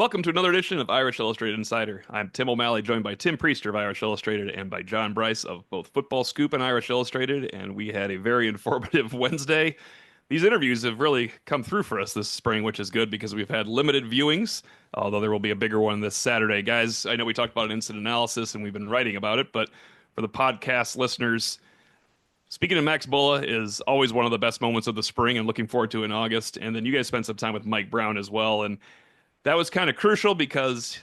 Welcome to another edition of Irish Illustrated Insider. I'm Tim O'Malley, joined by Tim Priester of Irish Illustrated and by John Bryce of both Football Scoop and Irish Illustrated. And we had a very informative Wednesday. These interviews have really come through for us this spring, which is good because we've had limited viewings, although there will be a bigger one this Saturday. Guys, I know we talked about an instant analysis and we've been writing about it, but for the podcast listeners, speaking of Max Bulla is always one of the best moments of the spring and looking forward to in August. And then you guys spent some time with Mike Brown as well. And that was kind of crucial because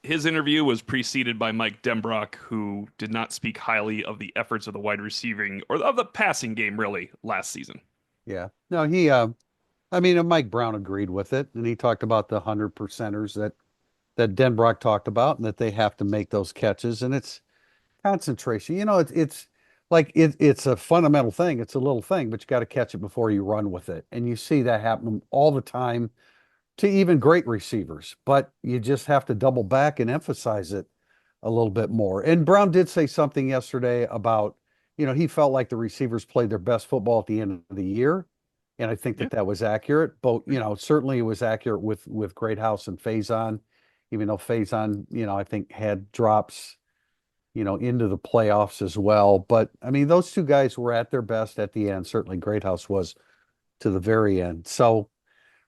his interview was preceded by Mike Denbrock, who did not speak highly of the efforts of the wide receiving or of the passing game really last season. Yeah. No, Mike Brown agreed with it, and he talked about the 100%ers that Denbrock talked about, and that they have to make those catches, and it's concentration. It's like it's a fundamental thing. It's a little thing, but you got to catch it before you run with it, and you see that happen all the time to even great receivers. But you just have to double back and emphasize it a little bit more. And Brown did say something yesterday about, he felt like the receivers played their best football at the end of the year. And I think Yeah. that was accurate. But, certainly it was accurate with Greathouse and Faison, even though Faison, I think had drops, into the playoffs as well. But I mean, those two guys were at their best at the end. Certainly Greathouse was to the very end. So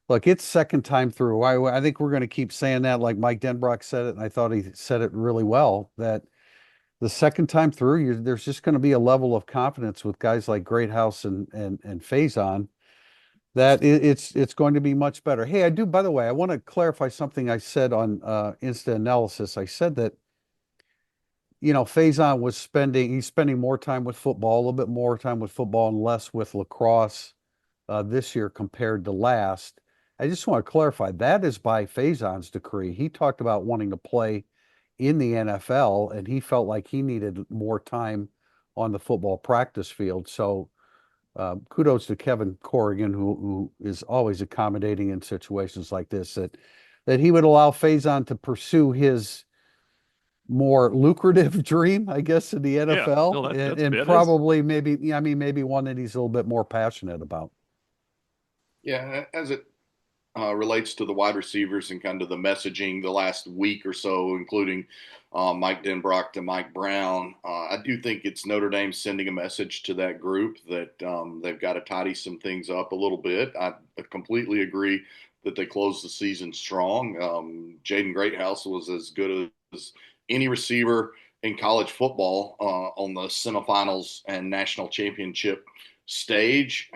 look, it's second time through. I think we're going to keep saying that, like Mike Denbrock said it, and I thought he said it really well, that the second time through, there's just going to be a level of confidence with guys like Greathouse and Faison that it's going to be much better. Hey, by the way, I want to clarify something I said on Instant Analysis. I said that, Faison he's spending more time with football, a little bit more time with football and less with lacrosse this year compared to last. I just want to clarify that is by Faison's decree. He talked about wanting to play in the NFL, and he felt like he needed more time on the football practice field. So kudos to Kevin Corrigan, who is always accommodating in situations like this, that he would allow Faison to pursue his more lucrative dream, I guess, in the Yeah. NFL, No, and that is. probably maybe, yeah, I mean, maybe one that he's a little bit more passionate about. Yeah, as it relates to the wide receivers and kind of the messaging the last week or so, including Mike Denbrock to Mike Brown, I do think it's Notre Dame sending a message to that group that they've got to tidy some things up a little bit. I completely agree that they closed the season strong. Jaden Greathouse was as good as any receiver in college football on the semifinals and national championship stage.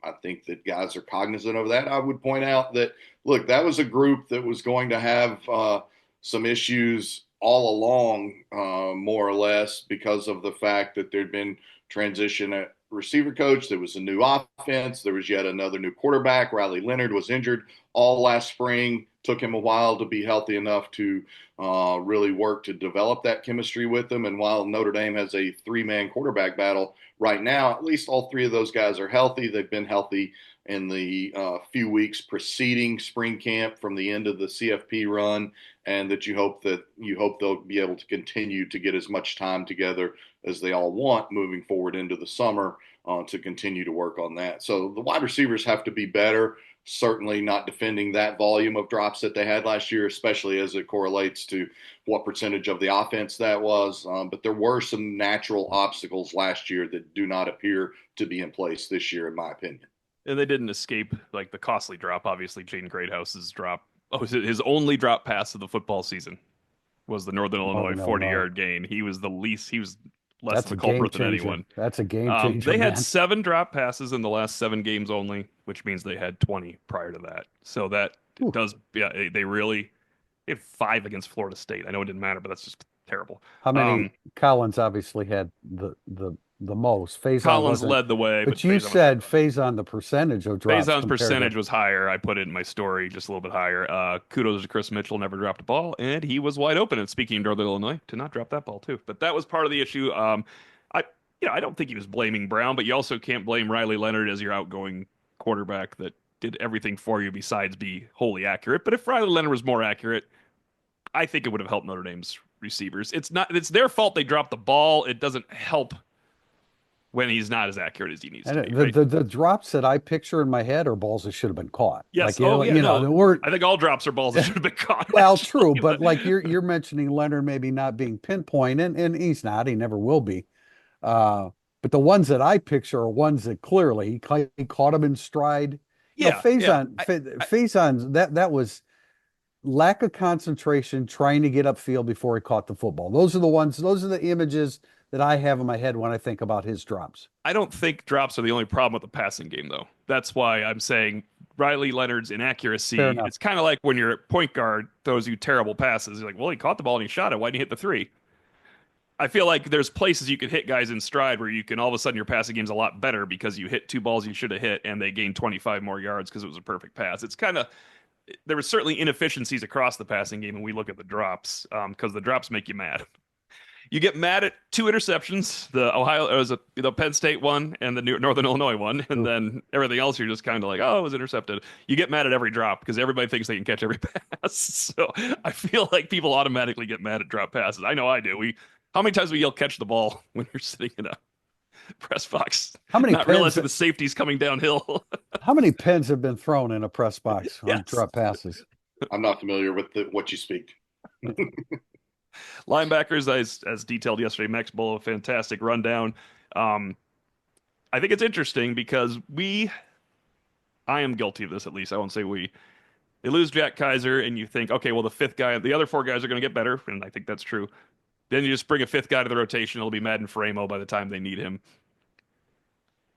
I think that guys are cognizant of that. I would point out that, look, that was a group that was going to have some issues all along, more or less, because of the fact that there'd been transition at receiver coach. There was a new offense. There was yet another new quarterback. Riley Leonard was injured all last spring. Took him a while to be healthy enough to really work to develop that chemistry with them. And while Notre Dame has a three-man quarterback battle right now, at least all three of those guys are healthy. They've been healthy in the few weeks preceding spring camp from the end of the CFP run, and that you hope they'll be able to continue to get as much time together as they all want moving forward into the summer to continue to work on that. So the wide receivers have to be better. Certainly not defending that volume of drops that they had last year, especially as it correlates to what percentage of the offense that was. But there were some natural obstacles last year that do not appear to be in place this year, in my opinion. And they didn't escape like the costly drop. Obviously, Jaden Greathouse's drop. Oh, his only drop pass of the football season was the Northern Illinois Northern Illinois. 40-yard gain. He was the least. He was less of That's a a game culprit than changer. anyone. That's a game changer, They had man. 7 drop passes in the last 7 games only, which means they had 20 prior to that. So that Whew. does, yeah, they really they had 5 against Florida State. I know it didn't matter, but that's just terrible. How Um, many? Collins obviously had the most. Faison Collins wasn't, led the way, but but you Faison was said Faison the percentage of drops Faison's compared to. percentage was higher. I put it in my story just a little bit higher. Kudos to Chris Mitchell, never dropped a ball, and he was wide open. And speaking of Northern Illinois, to not drop that ball too. But that was part of the issue. I, I don't think he was blaming Brown, but you also can't blame Riley Leonard as your outgoing quarterback that did everything for you besides be wholly accurate. But if Riley Leonard was more accurate, I think it would have helped Notre Dame's receivers. It's their fault they dropped the ball. It doesn't help when he's not as accurate as he needs to And be, right? the drops that I picture in my head are balls that should have been caught. Yes. Like, Oh yeah. the No, word. I think all drops are balls that should have been caught. Well, true, Actually, but like you're mentioning Leonard maybe not being pinpoint, and he's not. He never will be. Uh, but the ones that I picture are ones that clearly he caught him in stride. yeah, yeah. Faison, that was lack of concentration trying to get upfield before he caught the football. Those are the images that I have in my head when I think about his drops. I don't think drops are the only problem with the passing game, though. That's why I'm saying Riley Leonard's Fair inaccuracy. enough. It's kind of like when your point guard throws you terrible passes. You're like, well, he caught the ball and he shot it. Why didn't he hit the three? I feel like there's places you could hit guys in stride where you can all of a sudden your passing game's a lot better because you hit two balls you should have hit and they gained 25 more yards because it was a perfect pass. It's kind of there were certainly inefficiencies across the passing game when we look at the drops because the drops make you mad. You get mad at two interceptions, the Ohio, it was the Penn State one and the Northern Illinois one, and Ooh. then everything else you're just kind of like, oh, it was intercepted. You get mad at every drop because everybody thinks they can catch every pass. So I feel like people automatically get mad at drop passes. I know I do. How many times we yell catch the ball when you're sitting in a press box, How many not pens realizing the safety's coming downhill? how many pens have been thrown in a press box on Yes. drop passes? I'm not familiar with what you speak. Linebackers, as detailed yesterday, Max Bull, a fantastic rundown. Um, I think it's interesting because I am guilty of this at least. I won't say we. They lose Jack Kaiser, and you think, okay, well, the fifth guy, the other four guys are going to get better, and I think that's true. Then you just bring a fifth guy to the rotation. It'll be Madden Framo by the time they need him.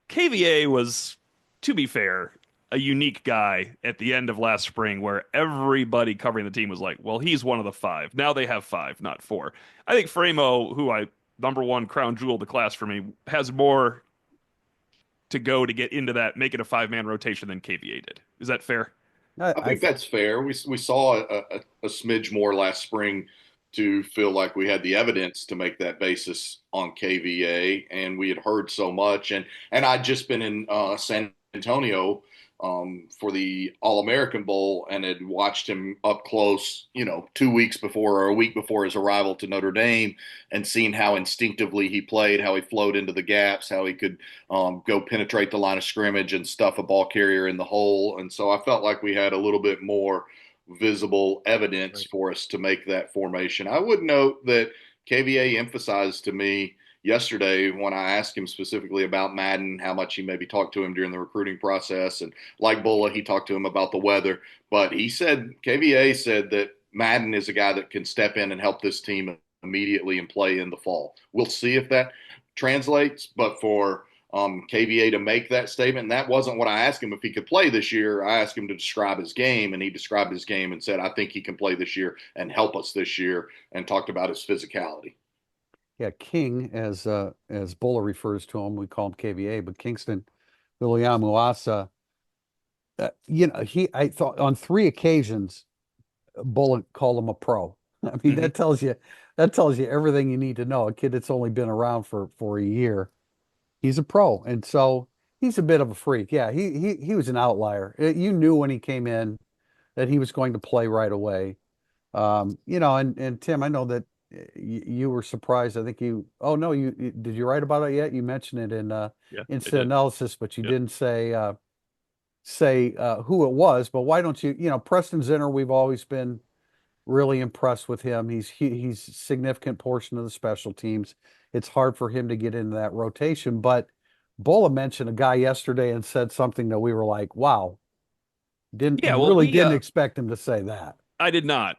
KVA was, to be fair, a unique guy at the end of last spring where everybody covering the team was like, well, he's one of the five. Now they have five, not four. I think Framo, who number one crown jewel of the class for me, has more to go to get into that, make it a five-man rotation than KVA did. Is that fair? I I think that's fair. We saw a smidge more last spring to feel like we had the evidence to make that basis on KVA, and we had heard so much. And I'd just been in San Antonio for the All American Bowl and had watched him up close, 2 weeks before or a week before his arrival to Notre Dame, and seen how instinctively he played, how he flowed into the gaps, how he could go penetrate the line of scrimmage and stuff a ball carrier in the hole. And so I felt like we had a little bit more visible evidence Right. for us to make that formation. I would note that KVA emphasized to me yesterday when I asked him specifically about Madden, how much he maybe talked to him during the recruiting process. And like Bulla, he talked to him about the weather. But KVA said that Madden is a guy that can step in and help this team immediately and play in the fall. We'll see if that translates. But for KVA to make that statement, and that wasn't what I asked him if he could play this year. I asked him to describe his game, and he described his game and said, I think he can play this year and help us this year, and talked about his physicality. Yeah, King, as Buller refers to him, we call him KVA, but Kingston Wiliyamuasa, I thought on three occasions, Buller called him a pro. I mean, Mm-hmm. that tells you everything you need to know. A kid that's only been around for a year, he's a pro, and so he's a bit of a freak. Yeah, he was an outlier. You knew when he came in that he was going to play right away. And Tim, I know that you were surprised. I think oh no, did you write about it yet? You mentioned it in Yeah, I instant did. analysis, but you Yeah. didn't say who it was. But why don't Preston Zinner, we've always been really impressed with him. He's a significant portion of the special teams. It's hard for him to get into that rotation, but Bola mentioned a guy yesterday and said something that we were like, wow, didn't Yeah, well, really didn't expect him to say that. I did not.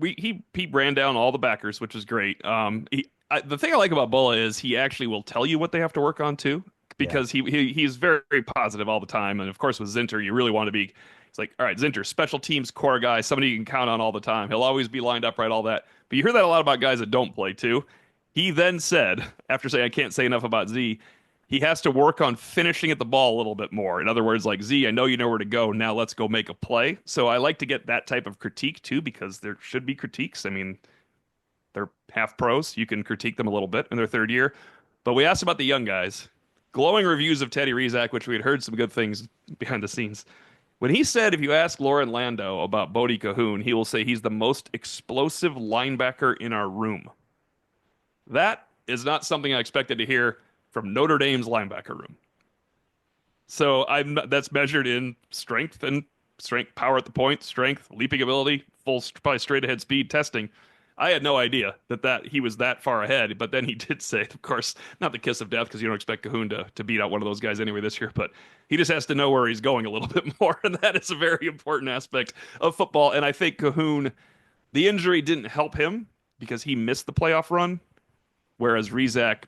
He ran down all the backers, which is great. The thing I like about Bulla is he actually will tell you what they have to work on too, Yeah. because he's very, very positive all the time. And of course, with Zinter, you really want to be. It's like, all right, Zinter, special teams core guy, somebody you can count on all the time. He'll always be lined up right, all that. But you hear that a lot about guys that don't play too. He then said, after saying I can't say enough about Z, he has to work on finishing at the ball a little bit more. In other words, like Z, I know you know where to go. Now let's go make a play. So I like to get that type of critique too, because there should be critiques. I mean, they're half pros. You can critique them a little bit in their third year. But we asked about the young guys. Glowing reviews of Teddy Rizak, which we had heard some good things behind the scenes. When he said if you ask Lauren Lando about Bodie Cahoon, he will say he's the most explosive linebacker in our room. That is not something I expected to hear from Notre Dame's linebacker room. So that's measured in strength and strength, power at the point, strength, leaping ability, probably straight ahead speed testing. I had no idea that he was that far ahead, but then he did say, of course, not the kiss of death because you don't expect Cahoon to beat out one of those guys anyway this year, but he just has to know where he's going a little bit more, and that is a very important aspect of football. And I think Cahoon, the injury didn't help him because he missed the playoff run, whereas Rizak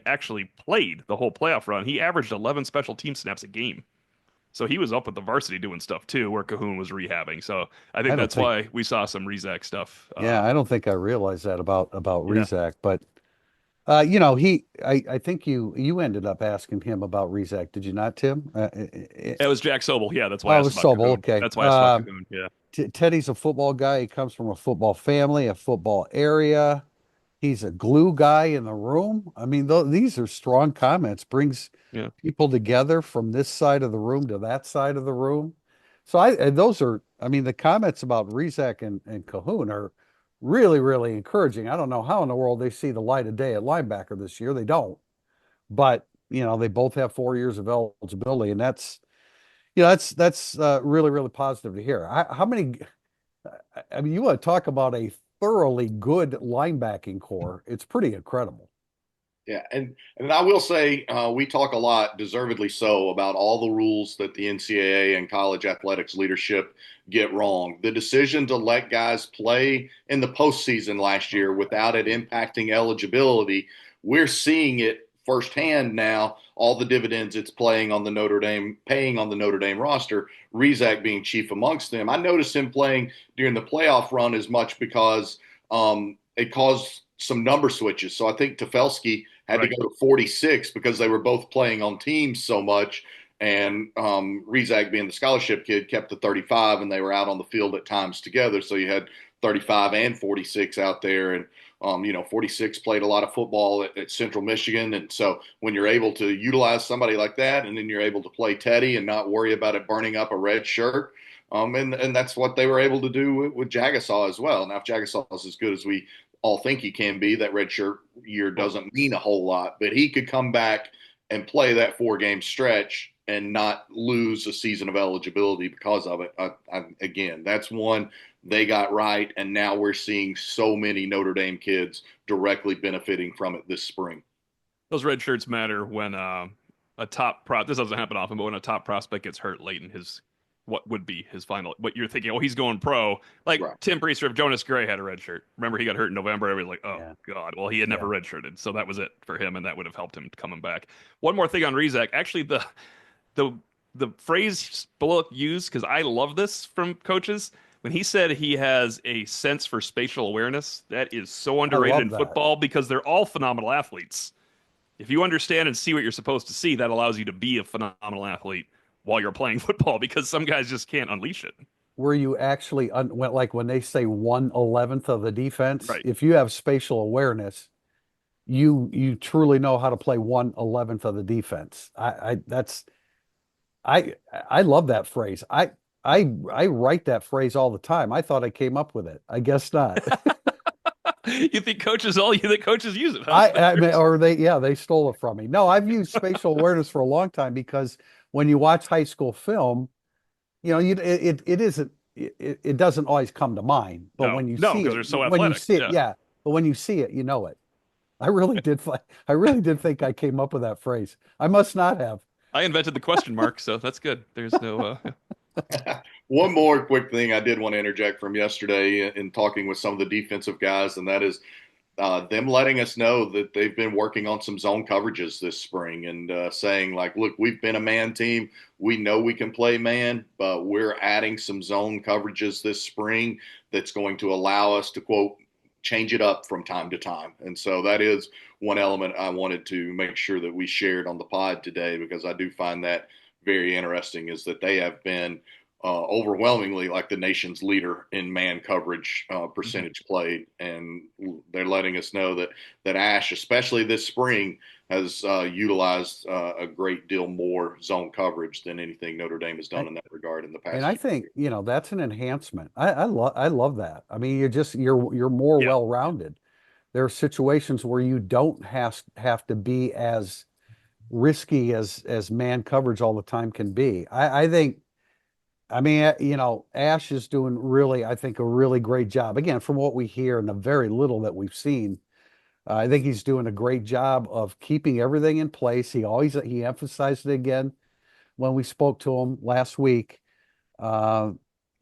actually played the whole playoff run. He averaged 11 special team snaps a game. So he was up with the varsity doing stuff too, where Cahoon was rehabbing. So I think I don't that's think, why we saw some Rizak stuff. yeah, I don't think I realized that about Yeah, Rizak, but I think you ended up asking him about Rizak, did you not, Tim? it was Jack Sobel. Yeah, that's why I Oh, it asked was about Sobel. Cahoon. Okay. That's why I asked about Cahoon. Yeah, Teddy's a football guy. He comes from a football family, a football area. He's a glue guy in the room. I mean, these are strong comments. Brings yeah. people together from this side of the room to that side of the room. So those are, I mean, the comments about Rizak and Cahoon are really, really encouraging. I don't know how in the world they see the light of day at linebacker this year. They don't, but they both have 4 years of eligibility, and that's really, really positive to hear. How many? I mean, you want to talk about a thoroughly good linebacking core? It's pretty incredible. Yeah, and I will say we talk a lot, deservedly so, about all the rules that the NCAA and college athletics leadership get wrong. The decision to let guys play in the postseason last year without it impacting eligibility, we're seeing it firsthand now. All the dividends it's paying on the Notre Dame roster. Rizak being chief amongst them. I noticed him playing during the playoff run as much because it caused some number switches. So I think Tefelsky had to Right. go to 46 because they were both playing on teams so much. And Rizak, being the scholarship kid, kept the 35, and they were out on the field at times together. So you had 35 and 46 out there. And 46 played a lot of football at Central Michigan. And so when you're able to utilize somebody like that, and then you're able to play Teddy and not worry about it burning up a red shirt, and that's what they were able to do with Jagasaw as well. Now, if Jagasaw is as good as we all think he can be, that redshirt year doesn't mean a whole lot, but he could come back and play that 4-game stretch and not lose a season of eligibility because of it. Again, that's one they got right, and now we're seeing so many Notre Dame kids directly benefiting from it this spring. Those red shirts matter when a this doesn't happen often, but when a top prospect gets hurt late in his what would be his final, what you're thinking, oh, he's going pro. Like Right. Tim Priester, if Jonas Gray had a red shirt, remember he got hurt in November. Everybody's like, oh Yeah. God, well he had never Yeah. redshirted, so that was it for him, and that would have helped him coming back. One more thing on Rizak, actually the the phrase Bullock used, because I love this from coaches, when he said he has a sense for spatial awareness, that is so I underrated in love that. football because they're all phenomenal athletes. If you understand and see what you're supposed to see, that allows you to be a phenomenal athlete while you're playing football because some guys just can't unleash it. Where you actually like when they say 1/11th of the defense, Right. if you have spatial awareness, you truly know how to play 1/11th of the defense. I love that phrase. I write that phrase all the time. I thought I came up with it. I guess not. You think coaches use it, huh? I mean, or they stole it from me. No, I've used spatial awareness for a long time because when you watch high school film, it isn't it doesn't always come to mind, but No, when you no, see because it, they're so when you athletic. see it, Yeah. yeah, but when you see it, you know it. I really did think I came up with that phrase. I must not have. I invented the question mark, so that's good. There's no One more quick thing I did want to interject from yesterday in talking with some of the defensive guys, and that is them letting us know that they've been working on some zone coverages this spring and saying, like, look, we've been a man team. We know we can play man, but we're adding some zone coverages this spring that's going to allow us to, quote, change it up from time to time. And so that is one element I wanted to make sure that we shared on the pod today, because I do find that very interesting, is that they have been overwhelmingly like the nation's leader in man coverage percentage played, and they're letting us know that Ash, especially this spring, has utilized a great deal more zone coverage than anything Notre Dame has done I, in that regard in the and past I few think, years. that's an enhancement. I love that. I mean, you're more yeah. well-rounded. there are situations where you don't have to be as risky as man coverage all the time can be. I think, I mean, Ash is doing really, I think, a really great job. Again, from what we hear and the very little that we've seen, I think he's doing a great job of keeping everything in place. He emphasized it again when we spoke to him last week. Uh,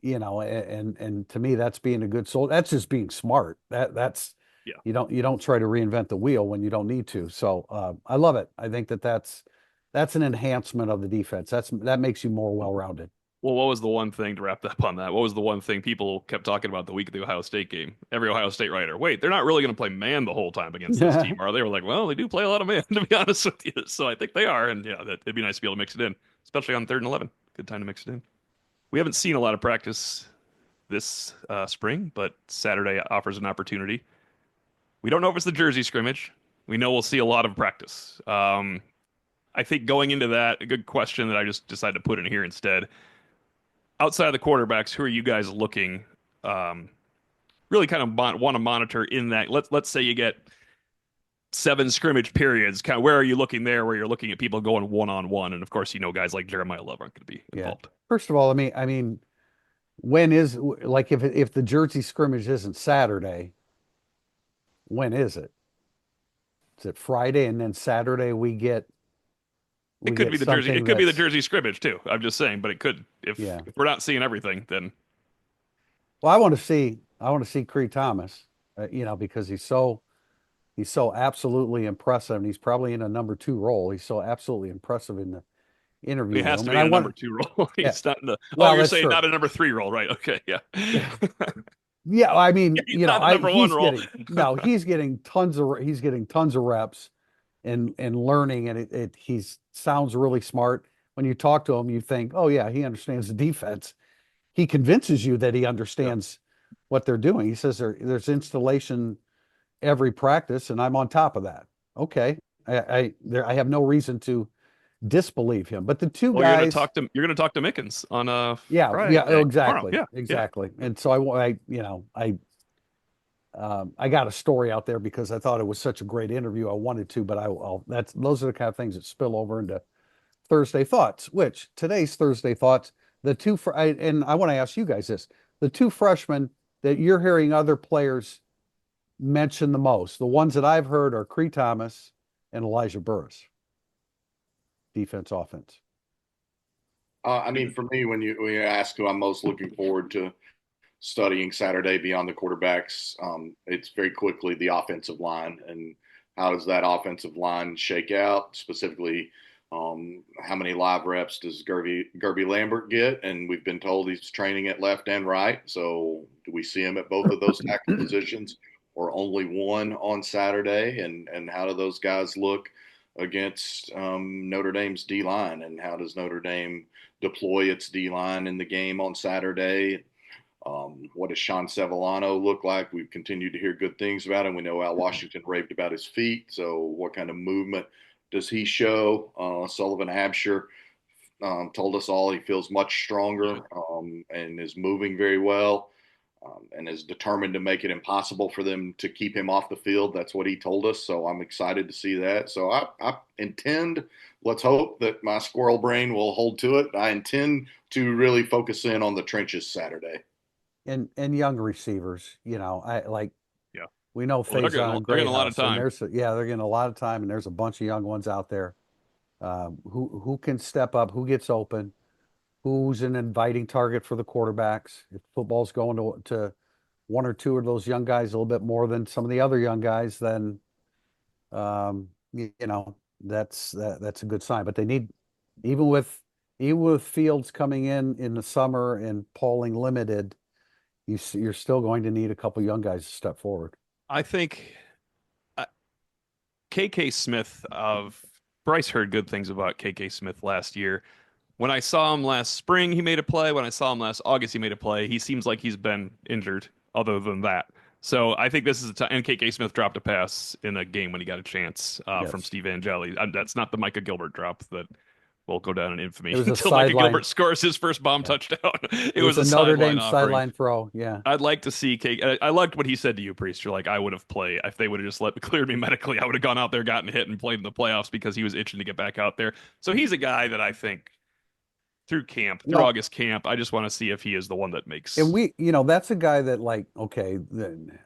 and to me, that's being a good soul. That's just being smart. That's Yeah. you don't try to reinvent the wheel when you don't need to. So I love it. I think that's an enhancement of the defense. That makes you more well-rounded. Well, what was the one thing to wrap up on that? What was the one thing people kept talking about the week of the Ohio State game? Every Ohio State writer, wait, they're not really going to play man the whole time against this team, are they? Were like, well, they do play a lot of man, to be honest with you. So I think they are, and yeah, it'd be nice to be able to mix it in, especially on 3rd and 11. Good time to mix it in. We haven't seen a lot of practice this spring, but Saturday offers an opportunity. We don't know if it's the jersey scrimmage. We know we'll see a lot of practice. I think going into that, a good question that I just decided to put in here instead. Outside of the quarterbacks, who are you guys looking really kind of want to monitor in that? Let's say you get 7 scrimmage periods. Kind of where are you looking there? Where you're looking at people going one-on-one, and of course, guys like Jeremiah Love aren't going to be Yeah. involved. First of all, I mean, when is like if the Jersey scrimmage isn't Saturday, when is it? Is it Friday and then Saturday we It could get be the jersey. It something could be the that's jersey scrimmage too. I'm just saying, but it could yeah. if we're not seeing everything, then Well, I want to see Creed Thomas, because he's so absolutely impressive, and he's probably in a number 2 role. He's so absolutely impressive in the he interview has room, to and be I in a number want 2 role. yeah. He's not in the. Oh, Well, you're that's saying true. not a number 3 role, right? Okay, yeah. Yeah. Yeah, I mean, He's not the number 1 he's role. getting no, he's getting tons of reps and learning, and he sounds really smart. When you talk to him, you think, oh yeah, he understands the defense. He convinces you that he Yeah. understands what they're doing. He says there's installation every practice, and I'm on top of that. Okay, I have no reason to disbelieve him. But the two Well, guys, you're gonna talk to Mickens on yeah, oh, Friday tomorrow. exactly, Yeah, yeah. exactly. And so I got a story out there because I thought it was such a great interview. I wanted to, but those are the kind of things that spill over into Thursday thoughts. Which today's Thursday thoughts, and I want to ask you guys this: the 2 freshmen that you're hearing other players mention the most, the ones that I've heard are Cree Thomas and Elijah Burris, defense, offense. I mean, for me, when you ask who I'm most looking forward to studying Saturday beyond the quarterbacks, it's very quickly the offensive line and how does that offensive line shake out? Specifically, how many live reps does Gerby Lambert get? And we've been told he's training at left and right. So do we see him at both of those tackle positions, or only one on Saturday? And how do those guys look against Notre Dame's D line? And how does Notre Dame deploy its D line in the game on Saturday? What does Sean Sevillano look like? We've continued to hear good things about him. We know Al Washington raved about his feet. So, what kind of movement does he show? Sullivan Absher told us all he feels much stronger and is moving very well and is determined to make it impossible for them to keep him off the field. That's what he told us. So, I'm excited to see that. So, I intend, let's hope that my squirrel brain will hold to it. I intend to really focus in on the trenches Saturday. And young receivers, I like Yeah. we know Well, Faison they're getting a lot of Greathouse, and time. they're getting a lot of time, and there's a bunch of young ones out there who can step up, who gets open, who's an inviting target for the quarterbacks. If football's going to 1 or 2 of those young guys a little bit more than some of the other young guys, then that's a good sign. But they need even with Fields coming in the summer and Pauling limited, you're still going to need a couple young guys to step forward. I think uh, KK Smith of Bryce heard good things about KK Smith last year. When I saw him last spring, he made a play. When I saw him last August, he made a play. He seems like he's been injured other than that. So I think this is a time. And KK Smith dropped a pass in a game when he got a chance from Yes. Steve Angeli. That's not the Micah Gilbert drop that will go down in infamy It was a until Micah sideline. Gilbert scores his first bomb Yeah. touchdown. It It was was a a Notre sideline Dame offering. sideline throw. Yeah. I'd like to see Cake. I liked what he said to you, Priest. You're like, I would have played if they would have just cleared me medically. I would have gone out there, gotten hit, and played in the playoffs because he was itching to get back out there. So he's a guy that I think through Well, August camp, I just want to see if he is the one that and makes. that's a guy that like, okay, then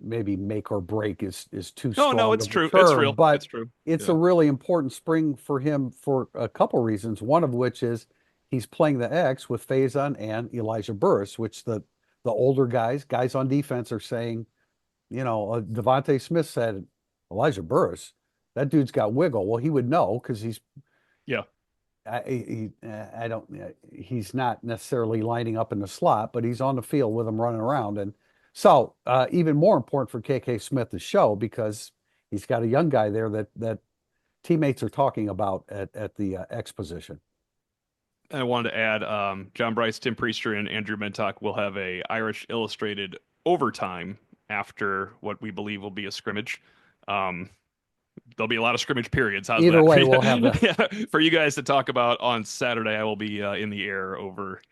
maybe make or break is too No, no, strong it's of a true. It's term, real. but It's true. it's a Yeah. really important spring for him for a couple reasons. One of which is he's playing the X with Faison and Elijah Burris, which the older guys on defense are saying, Devontae Smith said, Elijah Burris, that dude's got wiggle. Well, he would know because Yeah. I don't, he's not necessarily lining up in the slot, but he's on the field with them running around. And so, even more important for KK Smith to show because he's got a young guy there that teammates are talking about at the X position. And I wanted to add, John Bryce, Tim Priester, and Andrew Mentok will have a Irish Illustrated overtime after what we believe will be a scrimmage. Um, there'll be a lot of scrimmage periods. How's Either that for way, you? we'll have the Yeah, for you guys to talk about on Saturday? I will be in the air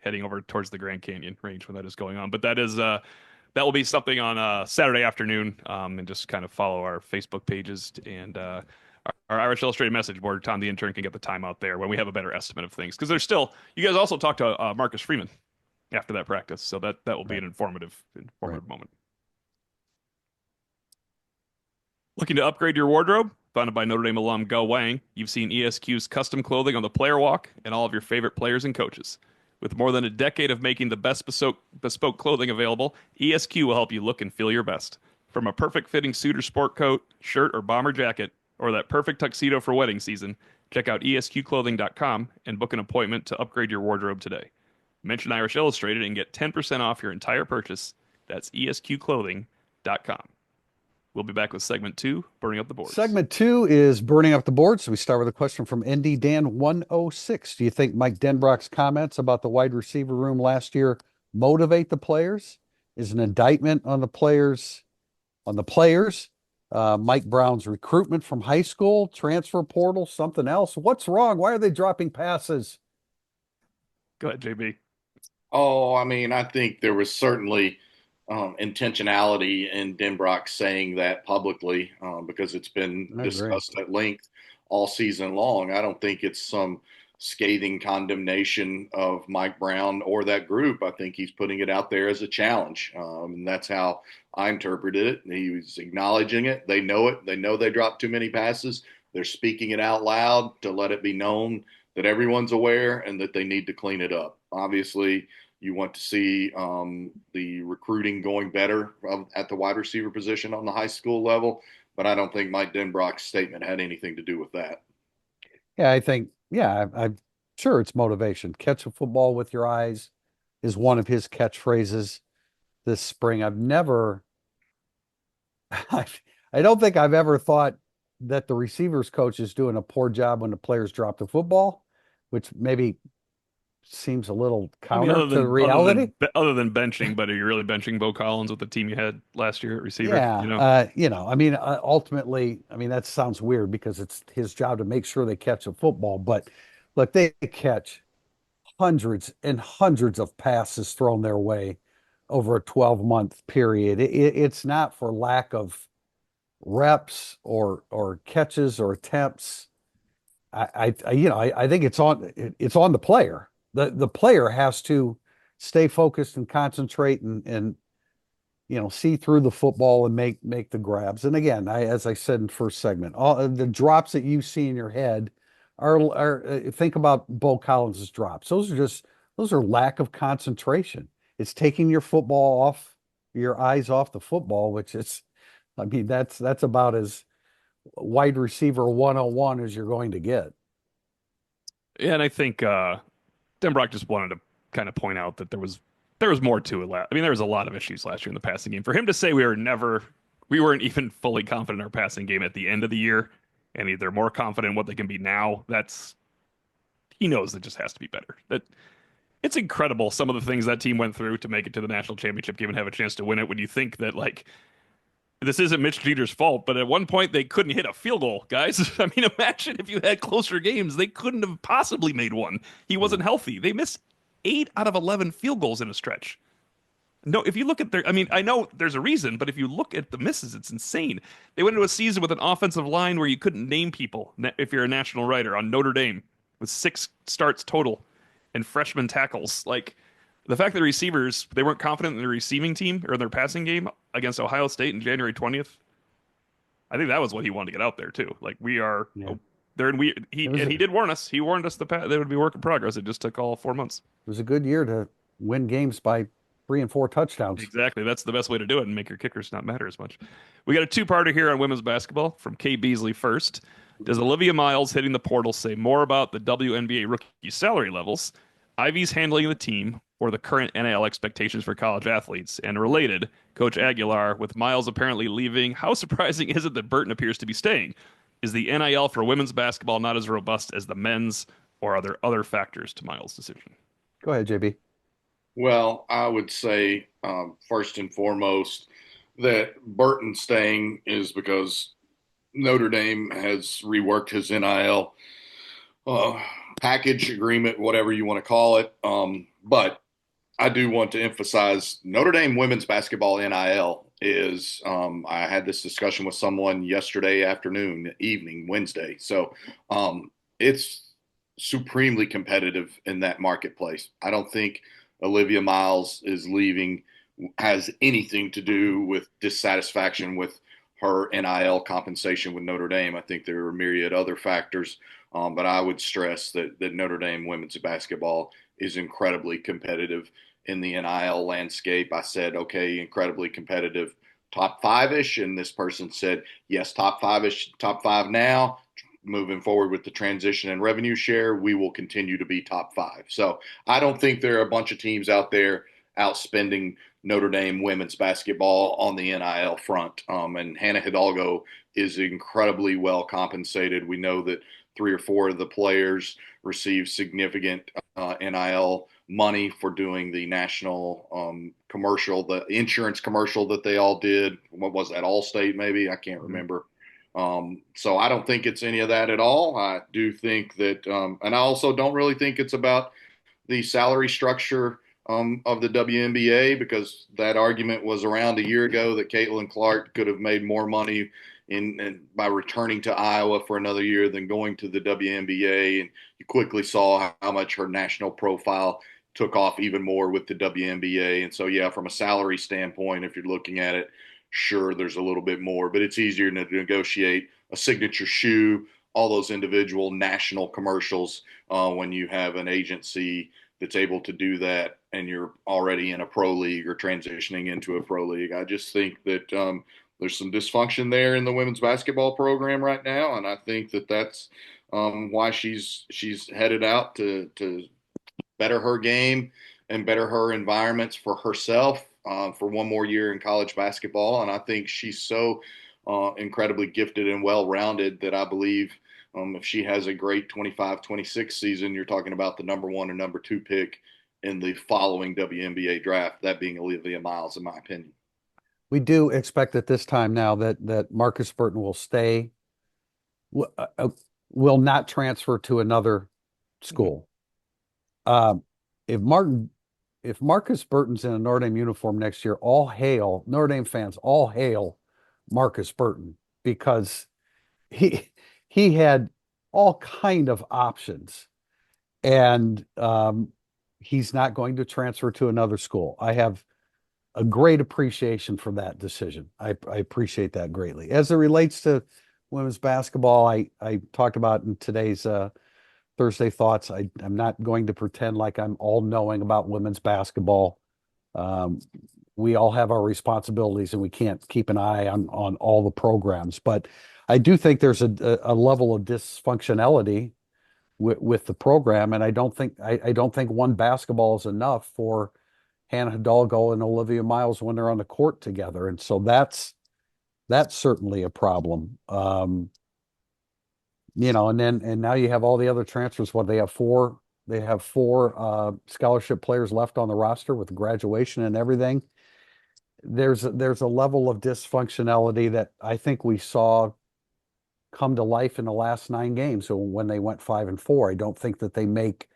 heading over towards the Grand Canyon range when that is going on. But that will be something on Saturday afternoon, and just kind of follow our Facebook pages and our Irish Illustrated message board. Tom the intern can get the time out there when we have a better estimate of things because there's still. You guys also talked to Marcus Freeman after that practice, so that will be right, an informative right. moment. Looking to upgrade your wardrobe? Founded by Notre Dame alum Go Wang, you've seen ESQ's custom clothing on the player walk and all of your favorite players and coaches. With more than a decade of making the best bespoke clothing available, ESQ will help you look and feel your best. From a perfect fitting suit or sport coat, shirt, or bomber jacket, or that perfect tuxedo for wedding season, check out esqclothing.com and book an appointment to upgrade your wardrobe today. Mention Irish Illustrated and get 10% off your entire purchase. That's esqclothing.com. We'll be back with segment two, burning up the boards. Segment two is burning up the board. So we start with a question from ND Dan 106. Do you think Mike Denbrock's comments about the wide receiver room last year motivate the players? Is an indictment on the players Mike Brown's recruitment from high school, transfer portal, something else? What's wrong? Why are they dropping passes? Go ahead, JB. Oh, I mean, I think there was certainly intentionality in Denbrock saying that publicly because it's been I agree. discussed at length all season long. I don't think it's some scathing condemnation of Mike Brown or that group. I think he's putting it out there as a challenge. And that's how I interpreted it. He was acknowledging it. They know it. They know they dropped too many passes. They're speaking it out loud to let it be known that everyone's aware and that they need to clean it up. Obviously, you want to see the recruiting going better at the wide receiver position on the high school level, but I don't think Mike Denbrock's statement had anything to do with that. Yeah, I think, yeah, I'm sure it's motivation. Catch a football with your eyes is one of his catchphrases this spring. I don't think I've ever thought that the receivers coach is doing a poor job when the players drop the football, which maybe seems a little I mean, counter to the reality. other than benching, but are you really benching Bo Collins with the team you had last year at receiver? Yeah, You know, I mean, ultimately, I mean, that sounds weird because it's his job to make sure they catch a football, but look, they catch hundreds and hundreds of passes thrown their way over a 12-month period. It's not for lack of reps or catches or attempts. I think it's on the player. The player has to stay focused and concentrate and see through the football and make the grabs. And again, as I said in first segment, all the drops that you see in your head are think about Bo Collins's drops. Those are lack of concentration. It's taking your eyes off the football, which is, I mean, that's about as wide receiver 101 as you're going to get. yeah, and I think Denbrock just wanted to kind of point out that there was more to it. I mean, there was a lot of issues last year in the passing game. For him to say we weren't even fully confident in our passing game at the end of the year, and they're more confident in what they can be now. He knows it just has to be better. That it's incredible some of the things that team went through to make it to the national championship game and have a chance to win it. When you think that like this isn't Mitch Jeter's fault, but at one point they couldn't hit a field goal, guys. I mean, imagine if you had closer games. They couldn't have possibly made one. He Yeah. wasn't healthy. They missed 8 out of 11 field goals in a stretch. No, if you look at their, I mean, I know there's a reason, but if you look at the misses, it's insane. They went into a season with an offensive line where you couldn't name people if you're a national writer on Notre Dame with 6 starts total and freshman tackles. Like the fact that the receivers, they weren't confident in their receiving team or in their passing game against Ohio State in January 20th. I think that was what he wanted to get out there too. Like we are, Yeah. there and we It was he a, did warn us. He warned us that would be work in progress. It just took all 4 months. it was a good year to win games by 3 and 4 touchdowns. Exactly. That's the best way to do it and make your kickers not matter as much. We got a two-parter here on women's basketball from Kay Beasley first. Does Olivia Miles hitting the portal say more about the WNBA rookie salary levels, Ivy's handling of the team, or the current NIL expectations for college athletes? And related, Coach Aguilar, with Miles apparently leaving, how surprising is it that Burton appears to be staying? Is the NIL for women's basketball not as robust as the men's, or are there other factors to Miles' decision? Go ahead, JB. Well, I would say first and foremost that Burton staying is because Notre Dame has reworked his NIL uh, package agreement, whatever you want to call it. But I do want to emphasize Notre Dame women's basketball NIL is. I had this discussion with someone yesterday afternoon, evening, Wednesday. So it's supremely competitive in that marketplace. I don't think Olivia Miles is leaving has anything to do with dissatisfaction with her NIL compensation with Notre Dame. I think there are a myriad other factors, but I would stress that Notre Dame women's basketball is incredibly competitive in the NIL landscape. I said, okay, incredibly competitive, top five-ish, and this person said, yes, top five-ish, top five now. Moving forward with the transition and revenue share, we will continue to be top five. So I don't think there are a bunch of teams out there outspending Notre Dame women's basketball on the NIL front. And Hannah Hidalgo is incredibly well compensated. We know that 3 or 4 of the players receive significant NIL money for doing the national commercial, the insurance commercial that they all did. What was that, Allstate maybe? I can't remember. So I don't think it's any of that at all. I do think that, and I also don't really think it's about the salary structure of the WNBA, because that argument was around a year ago that Caitlin Clark could have made more money by returning to Iowa for another year than going to the WNBA. And you quickly saw how much her national profile took off even more with the WNBA. And so, yeah, from a salary standpoint, if you're looking at it, sure, there's a little bit more, but it's easier to negotiate a signature shoe, all those individual national commercials when you have an agency that's able to do that and you're already in a pro league or transitioning into a pro league. I just think that there's some dysfunction there in the women's basketball program right now, and I think that that's why she's headed out to better her game and better her environments for herself for one more year in college basketball. And I think she's so incredibly gifted and well-rounded that I believe if she has a great 25-26 season, you're talking about the number 1 and number 2 pick in the following WNBA draft, that being Olivia Miles, in my opinion. We do expect at this time now that Marcus Burton will stay, will not transfer to another school. If Marcus Burton's in a Notre Dame uniform next year, all hail Notre Dame fans, all hail Marcus Burton, because he had all kind of options, and he's not going to transfer to another school. I have a great appreciation for that decision. I appreciate that greatly. As it relates to women's basketball, I talked about in today's Thursday Thoughts. I'm not going to pretend like I'm all knowing about women's basketball. We all have our responsibilities, and we can't keep an eye on all the programs. But I do think there's a level of dysfunctionality with the program, and I don't think one basketball is enough for Hannah Hidalgo and Olivia Miles when they're on the court together, and so that's certainly a problem. And now you have all the other transfers. What, they have four scholarship players left on the roster with graduation and everything. there's a level of dysfunctionality that I think we saw come to life in the last 9 games. So when they went 5-4, I don't think that they make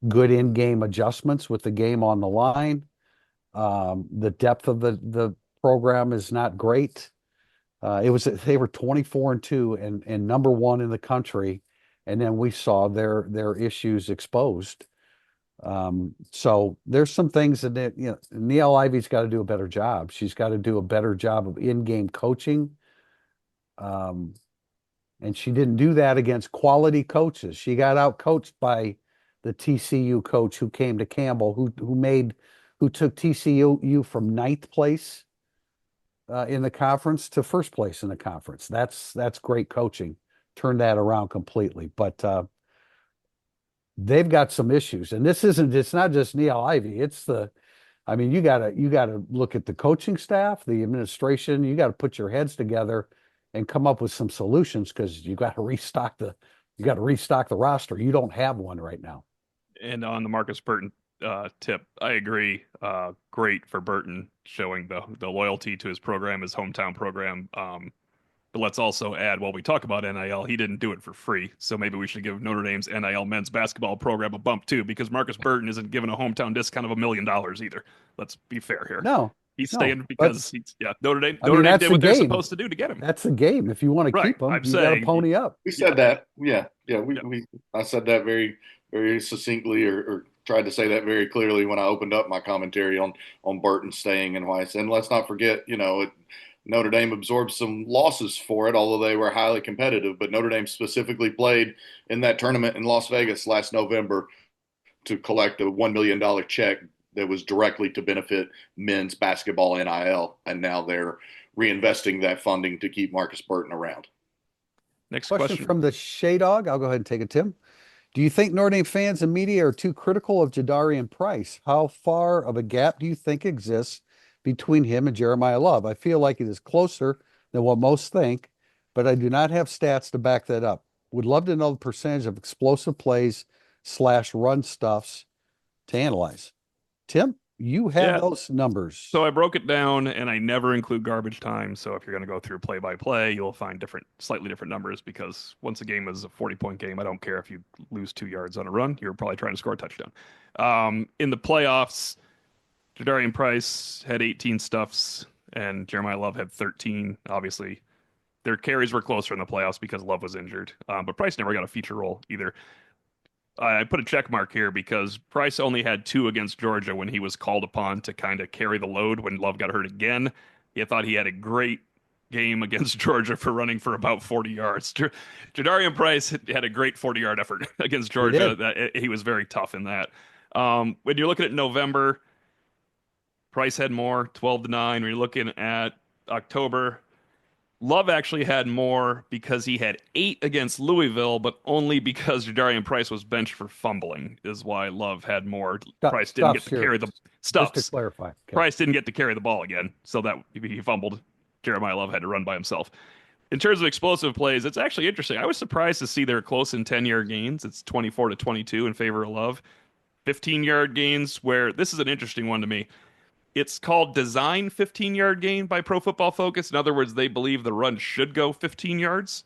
good in-game adjustments with the game on the line. The depth of the program is not great. They were 24-2 and number one in the country, and then we saw their issues exposed. So there's some things that Neil Ivy's got to do a better job. She's got to do a better job of in-game coaching. Um, and she didn't do that against quality coaches. She got out coached by the TCU coach who came to Campbell, who took TCU from ninth place in the conference to first place in the conference. That's great coaching. Turned that around completely. But they've got some issues, and it's not just Neil Ivy. I mean, you gotta look at the coaching staff, the administration. You got to put your heads together and come up with some solutions because you got to restock the roster. You don't have one right now. And on the Marcus Burton tip, I agree. Great for Burton showing the loyalty to his program, his hometown program. But let's also add, while we talk about NIL, he didn't do it for free. So maybe we should give Notre Dame's NIL men's basketball program a bump too, because Marcus Burton isn't given a hometown discount of $1 million either. Let's be fair here. No, He's no, staying but because Notre Dame I mean that's did the what they're game. supposed to do to get him. That's the game. If you want to Right. keep them, I'm you got to saying, pony up. We yeah, said that. Yeah. Yeah. I said that very, very succinctly or tried to say that very clearly when I opened up my commentary on Burton staying and why. And let's not forget, Notre Dame absorbed some losses for it, although they were highly competitive. But Notre Dame specifically played in that tournament in Las Vegas last November to collect a $1 million check that was directly to benefit men's basketball NIL. And now they're reinvesting that funding to keep Marcus Burton around. next Question question. from the Shay Dog. I'll go ahead and take it, Tim. Do you think Notre Dame fans and media are too critical of Jadarian Price? How far of a gap do you think exists between him and Jeremiah Love? I feel like it is closer than what most think, but I do not have stats to back that up. Would love to know the percentage of explosive plays / run stuffs to analyze. Tim, you have Yeah. those numbers. So I broke it down and I never include garbage time. So if you're going to go through play by play, you'll find slightly different numbers because once a game is a 40-point game, I don't care if you lose 2 yards on a run. You're probably trying to score a touchdown. In the playoffs, Jadarian Price had 18 stuffs and Jeremiah Love had 13. Obviously, their carries were closer in the playoffs because Love was injured. But Price never got a feature role either. I put a check mark here because Price only had 2 against Georgia when he was called upon to kind of carry the load when Love got hurt again. I thought he had a great game against Georgia for running for about 40 yards. Jadarian Price had a great 40-yard effort against He Georgia. did. He was very tough in that. When you're looking at November, Price had more, 12-9. When you're looking at October, Love actually had more because he had 8 against Louisville, but only because Jadarian Price was benched for fumbling is why Love had more. Price didn't get Stuffs to here. carry the Just to stuffs. clarify. Okay. Price didn't get to carry the ball again, so that he fumbled. Jeremiah Love had to run by himself. In terms of explosive plays, it's actually interesting. I was surprised to see they're close in 10-yard gains. It's 24-22 in favor of Love. 15-yard gains, where this is an interesting one to me. It's called design 15-yard gain by Pro Football Focus. In other words, they believe the run should go 15 yards,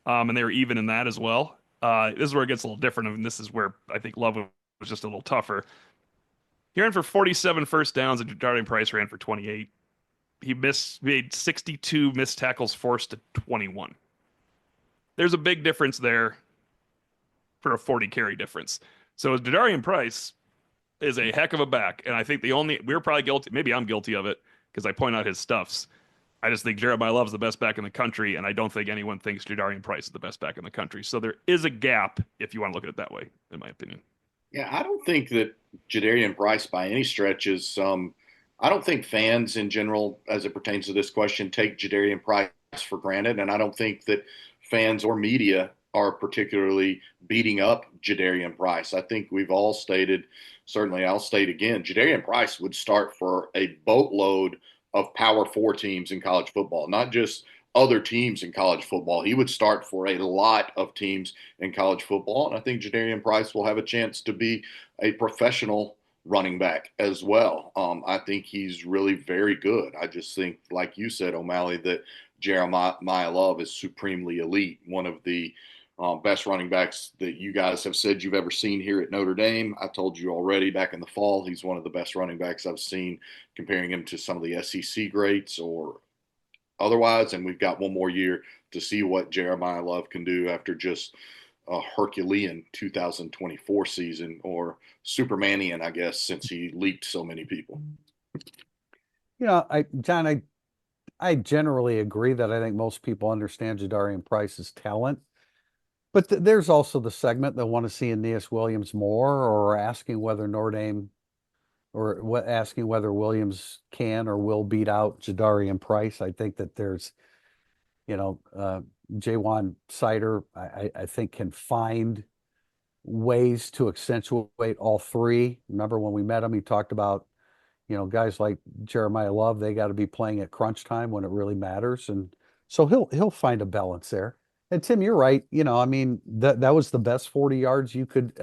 and they were even in that as well. This is where it gets a little different, and this is where I think Love was just a little tougher. He ran for 47 first downs, and Jadarian Price ran for 28. He made 62 missed tackles forced to 21. There's a big difference there for a 40 carry difference. So Jadarian Price is a heck of a back, and I think we're probably guilty. Maybe I'm guilty of it because I point out his stuffs. I just think Jeremiah Love's the best back in the country, and I don't think anyone thinks Jadarian Price is the best back in the country. So there is a gap if you want to look at it that way, in my opinion. Yeah, I don't think that Jadarian Price by any stretch is. I don't think fans in general, as it pertains to this question, take Jadarian Price for granted, and I don't think that fans or media are particularly beating up Jadarian Price. I think we've all stated, certainly I'll state again, Jadarian Price would start for a boatload of Power Four teams in college football, not just other teams in college football. He would start for a lot of teams in college football, and I think Jadarian Price will have a chance to be a professional running back as well. I think he's really very good. I just think, like you said, O'Malley, that Jeremiah Love is supremely elite, one of the best running backs that you guys have said you've ever seen here at Notre Dame. I told you already back in the fall, he's one of the best running backs I've seen, comparing him to some of the SEC greats or otherwise. And we've got one more year to see what Jeremiah Love can do after just a Herculean 2024 season, or Supermanian, I guess, since he leaped so many people. John, I generally agree that I think most people understand Jadarian Price's talent. But there's also the segment that want to see Aeneas Williams more, or asking whether Notre Dame, or asking whether Williams can or will beat out Jadarian Price. I think that there's, Jaywan Sider, I think can find ways to accentuate all three. Remember when we met him, he talked about, guys like Jeremiah Love, they got to be playing at crunch time when it really matters. And so he'll find a balance there. And Tim, you're right. I mean, that was the best 40 yards you could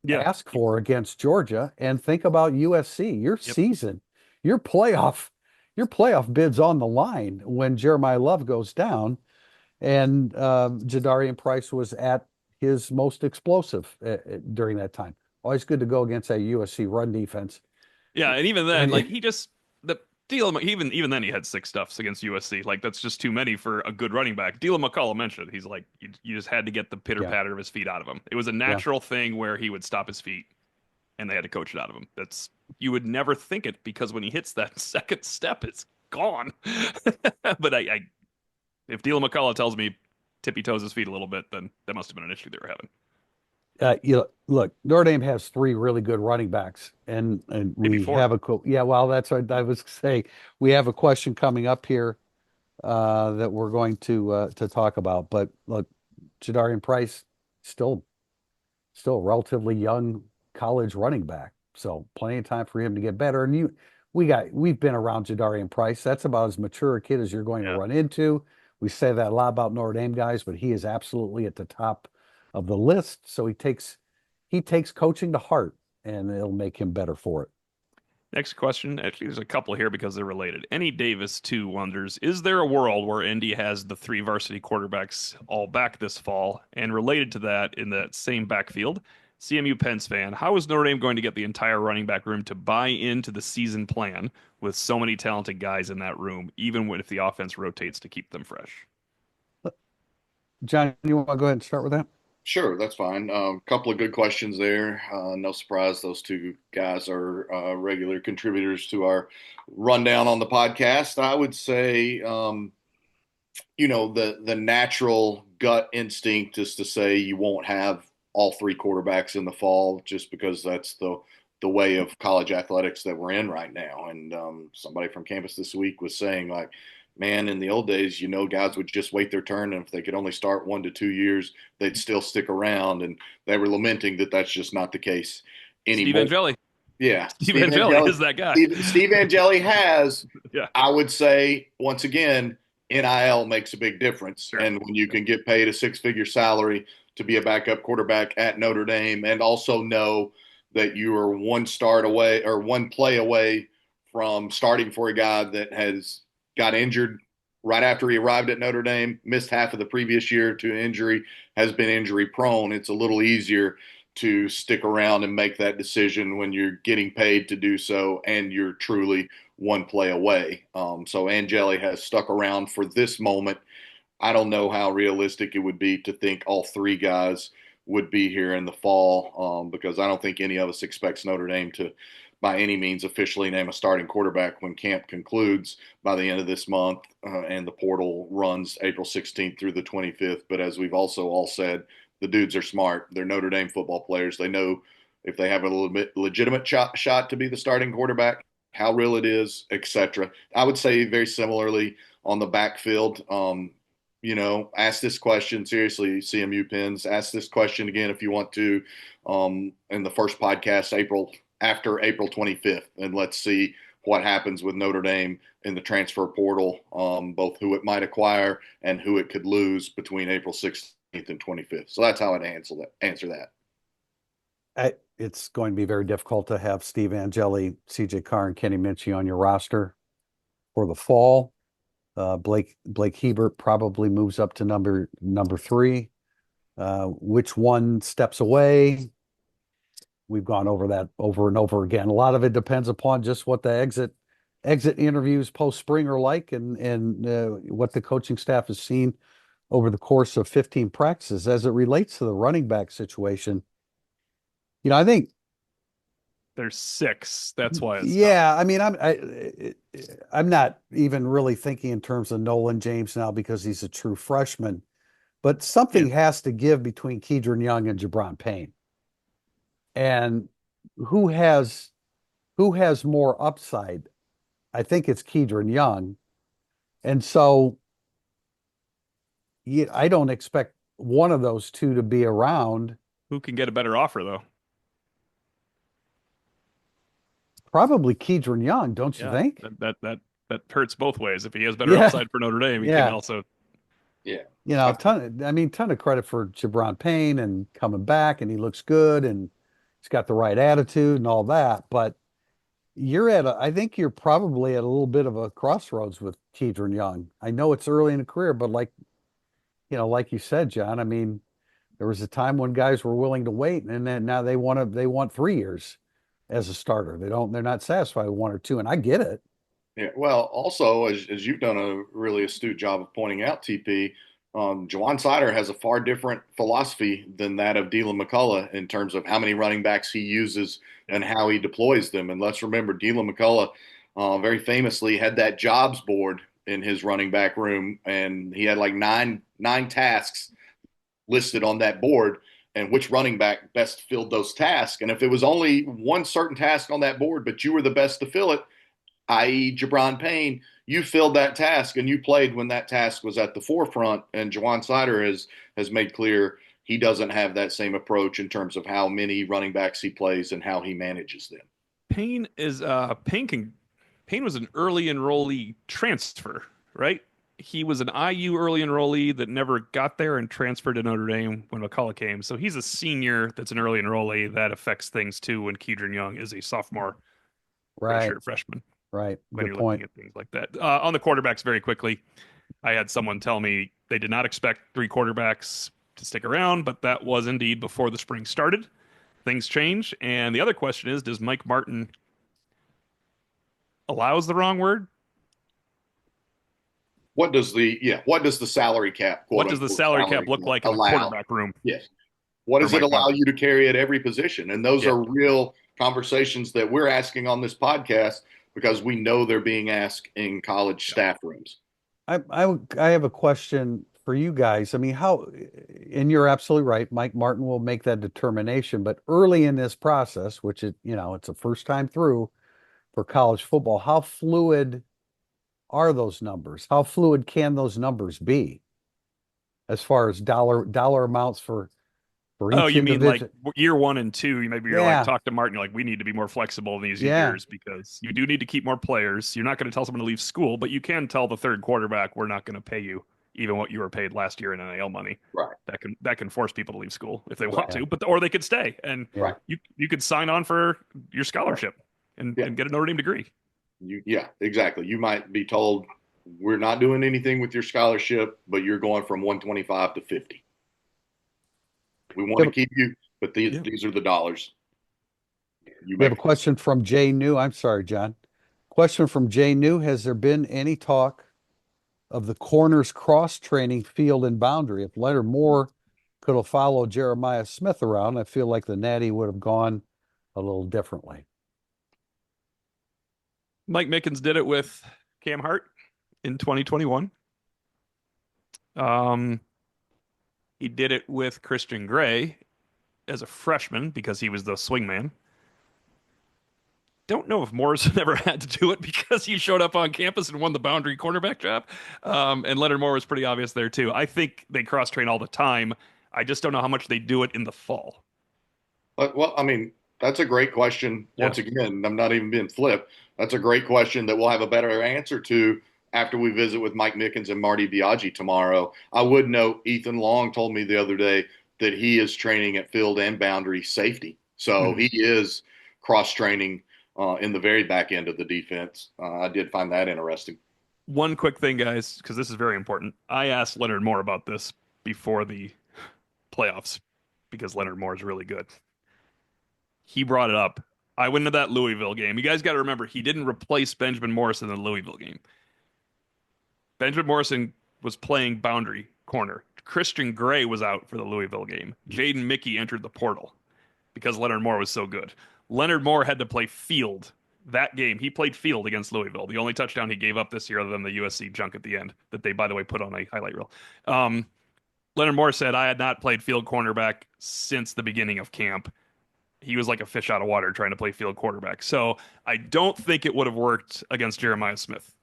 Yeah. ask for against Georgia. And think about USC, your Yep. season, your playoff bid's on the line when Jeremiah Love goes down. And Jadarian Price was at his most explosive during that time. Always good to go against that USC run defense. Yeah, and even then, When like you, he just the deal. Even then, he had six stuffs against USC. Like that's just too many for a good running back. Dylan McCullough mentioned he's like you just had to get the pitter yeah, patter of his feet out of him. It was a yeah. natural thing where he would stop his feet, and they had to coach it out of him. That's you would never think it because when he hits that second step, it's gone. But if Dylan McCullough tells me tippy toes his feet a little bit, then that must have been an issue they were having. Look, Notre Dame has three really good running backs, and Maybe we four. have yeah, well, that's what I was say. We have a question coming up here that we're going to talk about. But look, Jadarian Price still still a relatively young college running back. So plenty of time for him to get better. And we've been around Jadarian Price. That's about as mature a kid as you're going to Yeah. run into. We say that a lot about Notre Dame guys, but he is absolutely at the top of the list. So he takes coaching to heart, and it'll make him better for it. Next question. Actually, there's a couple here because they're related. Any Davis 2 wonders, is there a world where Indy has the three varsity quarterbacks all back this fall? And related to that, in that same backfield, CMU Pens fan, how is Notre Dame going to get the entire running back room to buy into the season plan with so many talented guys in that room, even if the offense rotates to keep them fresh? John, you want to go ahead and start with that? Sure, that's fine. A couple of good questions there. No surprise, those two guys are regular contributors to our rundown on the podcast. I would say, the natural gut instinct is to say you won't have all three quarterbacks in the fall, just because that's the way of college athletics that we're in right now. And somebody from campus this week was saying, like, man, in the old days, guys would just wait their turn, and if they could only start 1 to 2 years, they'd still stick around. And they were lamenting that that's just not the case Steve anymore. Angeli. Yeah, Steve Angeli is that guy. Steve Angeli has, Yeah, I would say, once again, NIL makes a big difference. sure. And when you can get paid a six-figure salary to be a backup quarterback at Notre Dame, and also know that you are one start away or one play away from starting for a guy that has got injured right after he arrived at Notre Dame, missed half of the previous year to injury, has been injury prone, it's a little easier to stick around and make that decision when you're getting paid to do so and you're truly one play away. So Angeli has stuck around for this moment. I don't know how realistic it would be to think all three guys would be here in the fall, because I don't think any of us expects Notre Dame to, by any means, officially name a starting quarterback when camp concludes by the end of this month, and the portal runs April 16th through the 25th. But as we've also all said, the dudes are smart. They're Notre Dame football players. They know if they have a legitimate shot to be the starting quarterback, how real it is, etc. I would say very similarly on the backfield. Ask this question seriously, CMU Pens. Ask this question again if you want to, in the first podcast, after April 25th, and let's see what happens with Notre Dame in the transfer portal, both who it might acquire and who it could lose between April 16th and 25th. So that's how I'd answer that. It's going to be very difficult to have Steve Angeli, CJ Carr, and Kenny Minchie on your roster for the fall. Blake Hebert probably moves up to number three. Which one steps away? We've gone over that over and over again. A lot of it depends upon just what the exit interviews post spring are like, and what the coaching staff has seen over the course of 15 practices as it relates to the running back situation. I think There's six. That's why it's tough. yeah, I mean, I'm not even really thinking in terms of Nolan James now because he's a true freshman, but Yeah. something has to give between Kedron Young and Jabron Payne. And who has who has more upside? I think it's Kedron Young. And so I don't expect one of those two to be around. Who can get a better offer though? Probably Kedron Young, don't you Yeah, think? that hurts both ways. If he has better Yeah, upside for Notre Dame, he can yeah. also. Yeah. A ton of credit for Jabron Payne and coming back, and he looks good, and he's got the right attitude and all that. But I think you're probably at a little bit of a crossroads with Kedron Young. I know it's early in the career, but like you said, John, I mean, there was a time when guys were willing to wait, and then now they want 3 years as a starter. They're not satisfied with 1 or 2, and I get it. Yeah. Well, also, as you've done a really astute job of pointing out, TP, Jawan Sider has a far different philosophy than that of Dylan McCullough in terms of how many running backs he uses and how he deploys them. And let's remember, Dylan McCullough very famously had that jobs board in his running back room, and he had like nine tasks listed on that board, and which running back best filled those tasks. And if it was only one certain task on that board, but you were the best to fill it, i.e., Jabron Payne, you filled that task and you played when that task was at the forefront. And Jawan Sider has made clear he doesn't have that same approach in terms of how many running backs he plays and how he manages them. Payne was an early enrollee transfer, right? He was an IU early enrollee that never got there and transferred to Notre Dame when McCullough came. So he's a senior that's an early enrollee. That affects things too when Kedron Young is a sophomore, Right, redshirt freshman. right. When Good you're looking point. at things like that. On the quarterbacks, very quickly, I had someone tell me they did not expect three quarterbacks to stick around, but that was indeed before the spring started. Things change. And the other question is, does Mike Martin allows the wrong word? What does the salary cap, quote What does the unquote salary cap salary look cap, like in the allow? quarterback room Yes. What for does it Mike allow Martin? you to carry at every position? And those Yeah. are real conversations that we're asking on this podcast because we know they're being asked in college Yeah. staff rooms. I have a question for you guys. I mean, and you're absolutely right. Mike Martin will make that determination, but early in this process, which it's a first time through for college football, how fluid are those numbers? How fluid can those numbers be as far as dollar amounts for Oh, each you mean like individual? year one and two? You're like Yeah, talk to Martin. You're like, we need to be more flexible in these yeah, years because you do need to keep more players. You're not going to tell someone to leave school, but you can tell the third quarterback we're not going to pay you even what you were paid last year in NIL money. Right. That can force people to leave school if they want Right. yeah, to, but or they could stay and yeah. Right. you could sign on for your Right. scholarship and, Yeah. and get a Notre Dame degree. Yeah, exactly. You might be told we're not doing anything with your scholarship, but you're going from 125 to 50. We want to We keep you, but Yeah. these are the dollars. You have a make question from Jay New. I'm sorry, John. Question from Jay New. Has there been any talk of the corners cross training field and boundary? If Leonard Moore could have followed Jeremiah Smith around, I feel like the Natty would have gone a little differently. Mike Mickens did it with Cam Hart in 2021. Um, he did it with Christian Gray as a freshman because he was the swingman. Don't know if Morrison ever had to do it because he showed up on campus and won the boundary cornerback job. And Leonard Moore was pretty obvious there too. I think they cross train all the time. I just don't know how much they do it in the fall. well, I mean, that's a great question. Yeah. Once again, I'm not even being flip. That's a great question that we'll have a better answer to after we visit with Mike Mickens and Marty Biaggi tomorrow. I would note Ethan Long told me the other day that he is training at field and boundary safety. So Mhm. he is cross training in the very back end of the defense. I did find that interesting. One quick thing, guys, because this is very important. I asked Leonard Moore about this before the playoffs because Leonard Moore is really good. He brought it up. I went into that Louisville game. You guys got to remember, he didn't replace Benjamin Morrison in the Louisville game. Benjamin Morrison was playing boundary corner. Christian Gray was out for the Louisville game. Jaden Mickey entered the portal because Leonard Moore was so good. Leonard Moore had to play field that game. He played field against Louisville. The only touchdown he gave up this year, other than the USC junk at the end, that they, by the way, put on a highlight reel. Leonard Moore said, I had not played field cornerback since the beginning of camp. He was like a fish out of water trying to play field quarterback. So I don't think it would have worked against Jeremiah Smith.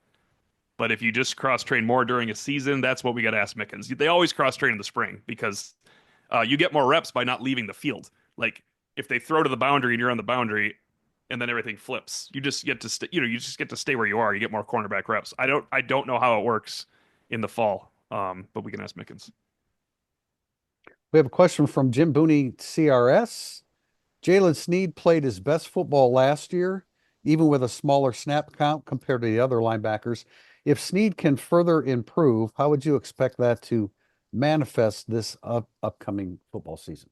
But if you just cross train more during a season, that's what we got to ask Mickens. They always cross train in the spring because you get more reps by not leaving the field. Like if they throw to the boundary and you're on the boundary, and then everything flips, you just get to you just get to stay where you are. You get more cornerback reps. I don't know how it works in the fall, but we can ask Mickens. We have a question from Jim Booney, CRS. Jalen Sneed played his best football last year, even with a smaller snap count compared to the other linebackers. If Sneed can further improve, how would you expect that to manifest this upcoming football season?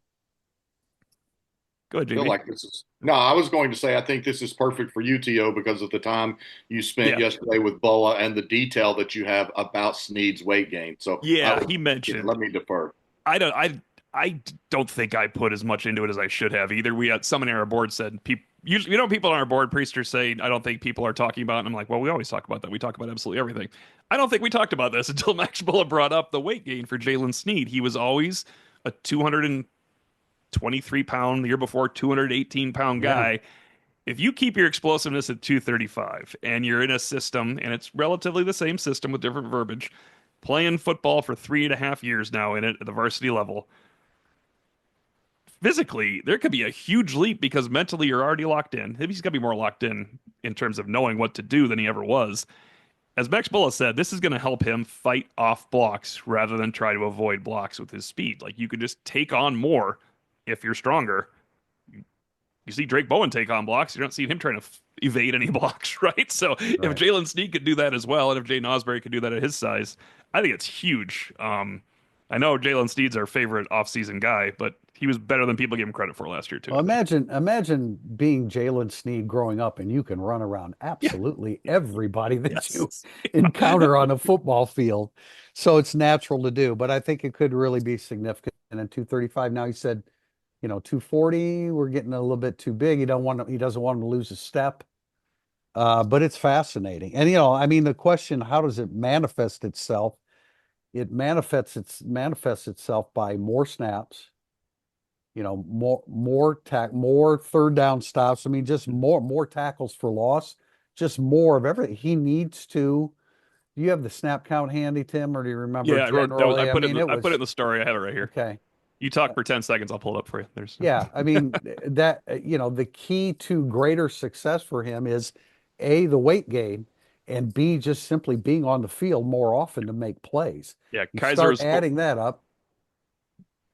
Go ahead, I feel JB. like this is no. I was going to say I think this is perfect for UTO because of the time you spent Yeah, yesterday with Bulla and the detail that you have about Sneed's weight gain. So I yeah. would, He yeah, mentioned let me defer. I don't I don't think I put as much into it as I should have either. We had someone on our board said people usually people on our board priesters say I don't think people are talking about it. And I'm like, well, we always talk about that. We talk about absolutely everything. I don't think we talked about this until Max Bulla brought up the weight gain for Jalen Sneed. He was always a 223 pound, the year before 218 pound Yeah. guy. If you keep your explosiveness at 235 and you're in a system and it's relatively the same system with different verbiage, playing football for 3.5 years now in it at the varsity level, physically, there could be a huge leap because mentally you're already locked in. Maybe he's got to be more locked in terms of knowing what to do than he ever was. As Max Bullis said, this is going to help him fight off blocks rather than try to avoid blocks with his speed. Like you could just take on more if you're stronger. You see Drake Bowen take on blocks. You don't see him trying to evade any blocks, right? So if Right. Jalen Snead could do that as well, and if Jaden Osbury could do that at his size, I think it's huge. I know Jalen Snead's our favorite offseason guy, but he was better than people give him credit for last year too, Well, I think. imagine being Jalen Snead growing up and you can run around Yeah. absolutely everybody that Yes. you encounter on a football field. So it's natural to do, but I think it could really be significant. And in 235, now he said, 240, we're getting a little bit too big. He doesn't want him to lose a step. But it's fascinating. And I mean, the question, how does it manifest itself? It manifests itself by more snaps, more third down stops. I mean, just more tackles for loss, just more of everything. He needs to. Do you have the snap count handy, Tim, or do you remember Yeah, I wrote that was, generally? I mean, I it put it in was the story. I have it right here. okay. You talk for 10 seconds, I'll pull it up for you. There's Yeah, I mean that the key to greater success for him is A, the weight gain, and B, just simply being on the field more often to make plays. yeah, You start adding that up.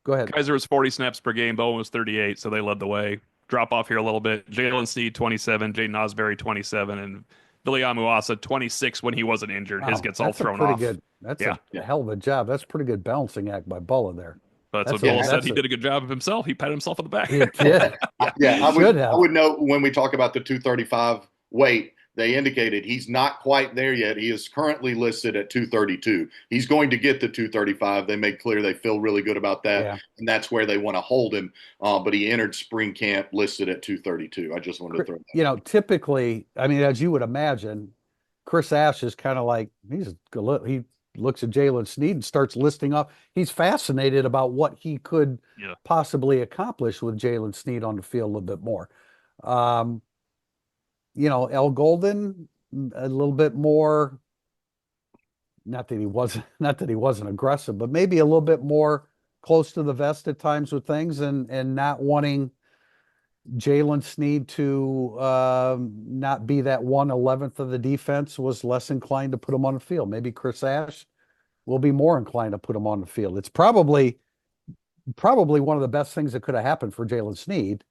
Go ahead. Kaiser was 40 snaps per game, Bowen was 38, so they led the way. Drop off here a little bit. Jalen Snead 27, Jaden Osbury 27, and Billy Amuasa 26 when he wasn't injured. His Wow, gets all thrown off. that's Yeah. a hell of a job. That's a pretty good balancing act by Bulla there. But that's what That's Bill a said. that's He a did a good job of himself. He patted himself on the back. He did. Yeah. Yeah, He should I have. would note when we talk about the 235 weight, they indicated he's not quite there yet. He is currently listed at 232. He's going to get the 235. They made clear they feel really good about that, Yeah. and that's where they want to hold him. But he entered spring camp listed at 232. I just wanted to throw that. Typically, I mean, as you would imagine, Chris Ash is kind of like he looks at Jalen Snead and starts listing off. He's fascinated about what he could Yeah. possibly accomplish with Jalen Snead on the field a little bit more. Um, El Golden, a little bit more, not that he wasn't aggressive, but maybe a little bit more close to the vest at times with things and not wanting Jalen Snead to not be that 1/11th of the defense, was less inclined to put him on the field. Maybe Chris Ash will be more inclined to put him on the field. It's probably one of the best things that could have happened for Jalen Snead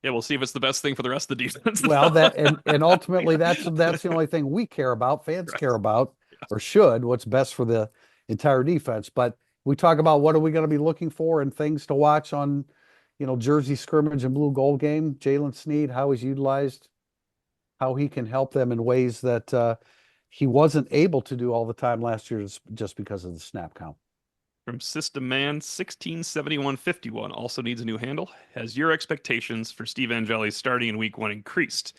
Yeah, we'll see if it's the best thing for the rest of the defense. Well, that and ultimately that's the only thing we care about, fans care Right. about, Yeah. or should, what's best for the entire defense. But we talk about what are we going to be looking for and things to watch on, Jersey scrimmage and blue gold game. Jalen Sneed, how he's utilized, how he can help them in ways that he wasn't able to do all the time last year just because of the snap count. From System Man 167151 also needs a new handle. Has your expectations for Steve Angeli starting in week 1 increased?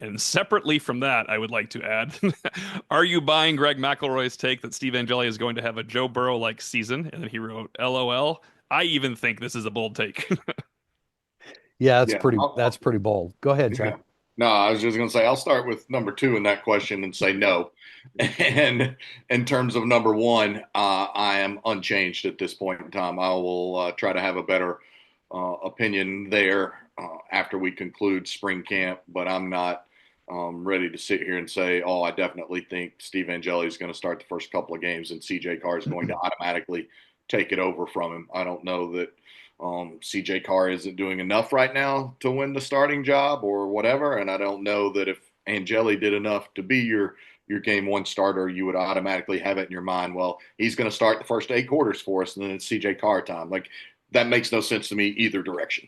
And separately from that, I would like to add, are you buying Greg McElroy's take that Steve Angeli is going to have a Joe Burrow-like season? And then he wrote, LOL. I even think this is a bold take. Yeah, Yeah. that's pretty bold. Go ahead, John. Yeah. No, I was just going to say I'll start with number two in that question and say no. And in terms of number one, I am unchanged at this point in time. I will try to have a better opinion there after we conclude spring camp, but I'm not ready to sit here and say, oh, I definitely think Steve Angeli is going to start the first couple of games and CJ Carr is going to automatically take it over from him. I don't know that CJ Carr isn't doing enough right now to win the starting job or whatever. And I don't know that if Angeli did enough to be your game one starter, you would automatically have it in your mind, well, he's going to start the first 8 quarters for us and then it's CJ Carr time. Like that makes no sense to me either direction.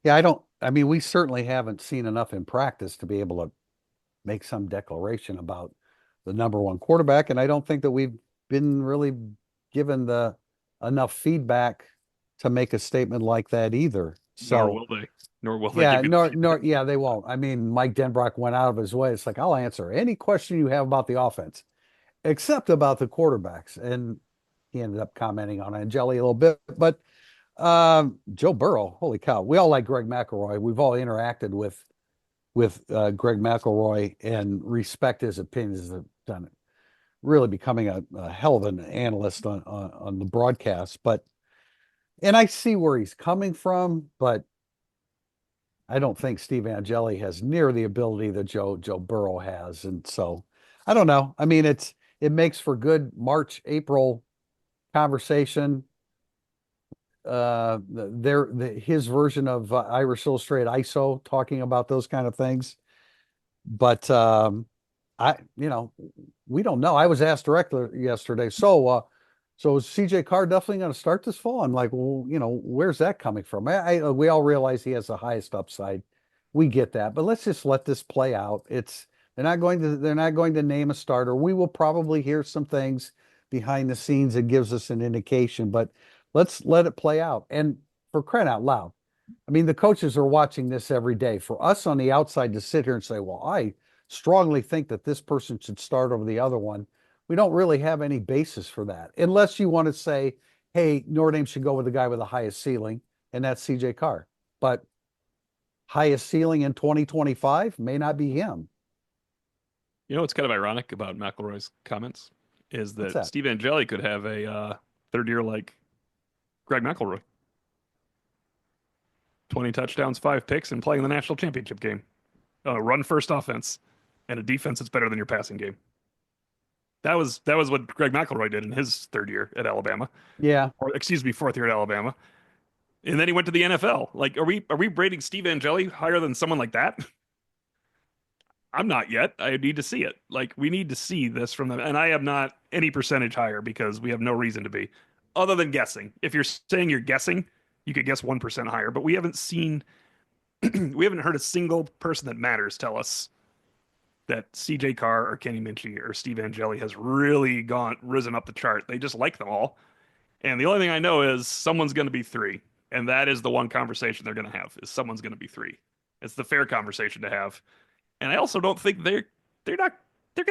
Yeah, I mean, we certainly haven't seen enough in practice to be able to make some declaration about the number one quarterback. And I don't think that we've been really given the enough feedback to make a statement like that either. Nor So will they. Nor will they yeah, give you the nor feedback. yeah, they won't. I mean, Mike Denbrock went out of his way. It's like, I'll answer any question you have about the offense, except about the quarterbacks. And he ended up commenting on Angeli a little bit, but Joe Burrow, holy cow. We all like Greg McElroy. We've all interacted with Greg McElroy and respect his opinions. Have done it. Really becoming a hell of an analyst on the broadcast. And I see where he's coming from, but I don't think Steve Angeli has near the ability that Joe Burrow has. And so I don't know. I mean, it makes for good March, April conversation. His version of Irish Illustrated ISO talking about those kind of things. But I, we don't know. I was asked directly yesterday. So is CJ Carr definitely going to start this fall? I'm like, well, where's that coming from? We all realize he has the highest upside. We get that, but let's just let this play out. They're not going to name a starter. We will probably hear some things behind the scenes that gives us an indication, but let's let it play out. And for crying out loud, I mean, the coaches are watching this every day. For us on the outside to sit here and say, well, I strongly think that this person should start over the other one, we don't really have any basis for that. Unless you want to say, hey, Notre Dame should go with the guy with the highest ceiling, and that's CJ Carr. But highest ceiling in 2025 may not be him. You know what's kind of ironic about McElroy's comments is What's that that? Steve Angeli could have a third year like Greg McElroy. 20 touchdowns, 5 picks, and playing the national championship game. Run first offense and a defense that's better than your passing game. That was what Greg McElroy did in his third year at Alabama, Yeah. or excuse me, fourth year at Alabama, and then he went to the NFL. Like, are we rating Steve Angeli higher than someone like that? I'm not yet. I need to see it. Like, we need to see this from them, and I am not any percentage higher because we have no reason to be, other than guessing. If you're saying you're guessing, you could guess 1% higher, but we haven't seen, we haven't heard a single person that matters tell us that CJ Carr or Kenny Minchie or Steve Angeli has really risen up the chart. They just like them all. And the only thing I know is someone's going to be three. And that is the one conversation they're going to have is someone's going to be three. It's the fair conversation to have. And I also don't think they're going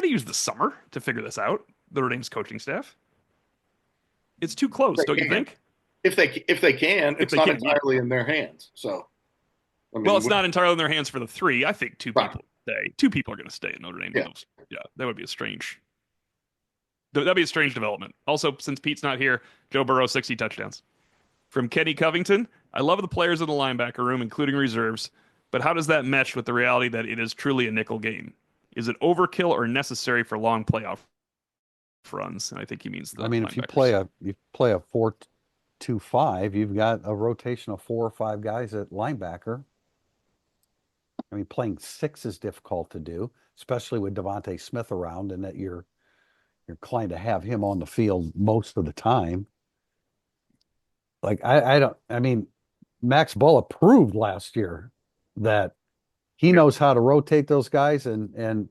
to use the summer to figure this out. Notre Dame's coaching staff. It's too close, don't you They can. think? If they can, If it's they not can, yeah. entirely in their hands. So I Well, mean, it's not entirely in their hands for the three. I think two right. people stay. Two people are going to stay at Notre Dame. Yeah. Yeah, that would be a strange. That'd be a strange development. Also, since Pete's not here, Joe Burrow 60 touchdowns. From Kenny Covington, I love the players in the linebacker room, including reserves, but how does that mesh with the reality that it is truly a nickel game? Is it overkill or necessary for long playoff runs? And I think he means the I mean, if you play linebackers. a 4-2-5, you've got a rotation of 4 or 5 guys at linebacker. I mean, playing six is difficult to do, especially with Devontae Smith around, and that you're inclined to have him on the field most of the time. Like I don't. I mean, Max Bulla proved last year that he Yeah. knows how to rotate those guys and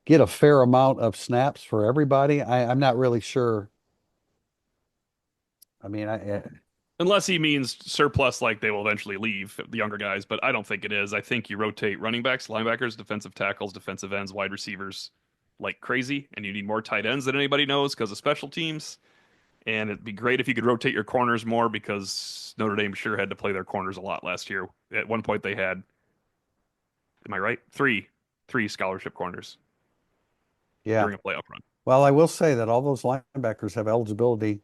get a fair amount of snaps for everybody. I'm not really sure. I mean, Unless he means surplus, like they will eventually leave the younger guys, but I don't think it is. I think you rotate running backs, linebackers, defensive tackles, defensive ends, wide receivers like crazy, and you need more tight ends than anybody knows because of special teams. And it'd be great if you could rotate your corners more because Notre Dame sure had to play their corners a lot last year. At one point, they had, am I right? Three scholarship corners yeah. during a playoff run. Well, I will say that all those linebackers have eligibility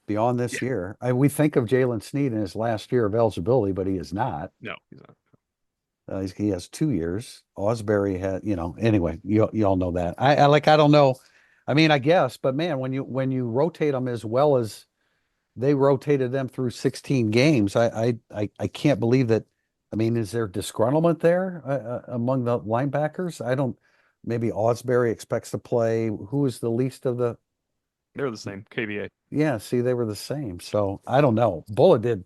beyond Yeah, this year. We think of Jalen Sneed in his last year of eligibility, but he is not. no, he's not. He has 2 years. Osbury had, anyway, you all know that. I like, I don't know. I mean, I guess, but man, when you rotate them as well as they rotated them through 16 games, I can't believe that. I mean, is there disgruntlement there among the linebackers? I don't. Maybe Osbury expects to play. Who is the least of the? They're the same. KVA. Yeah, see, they were the same. So I don't know. Bulla did,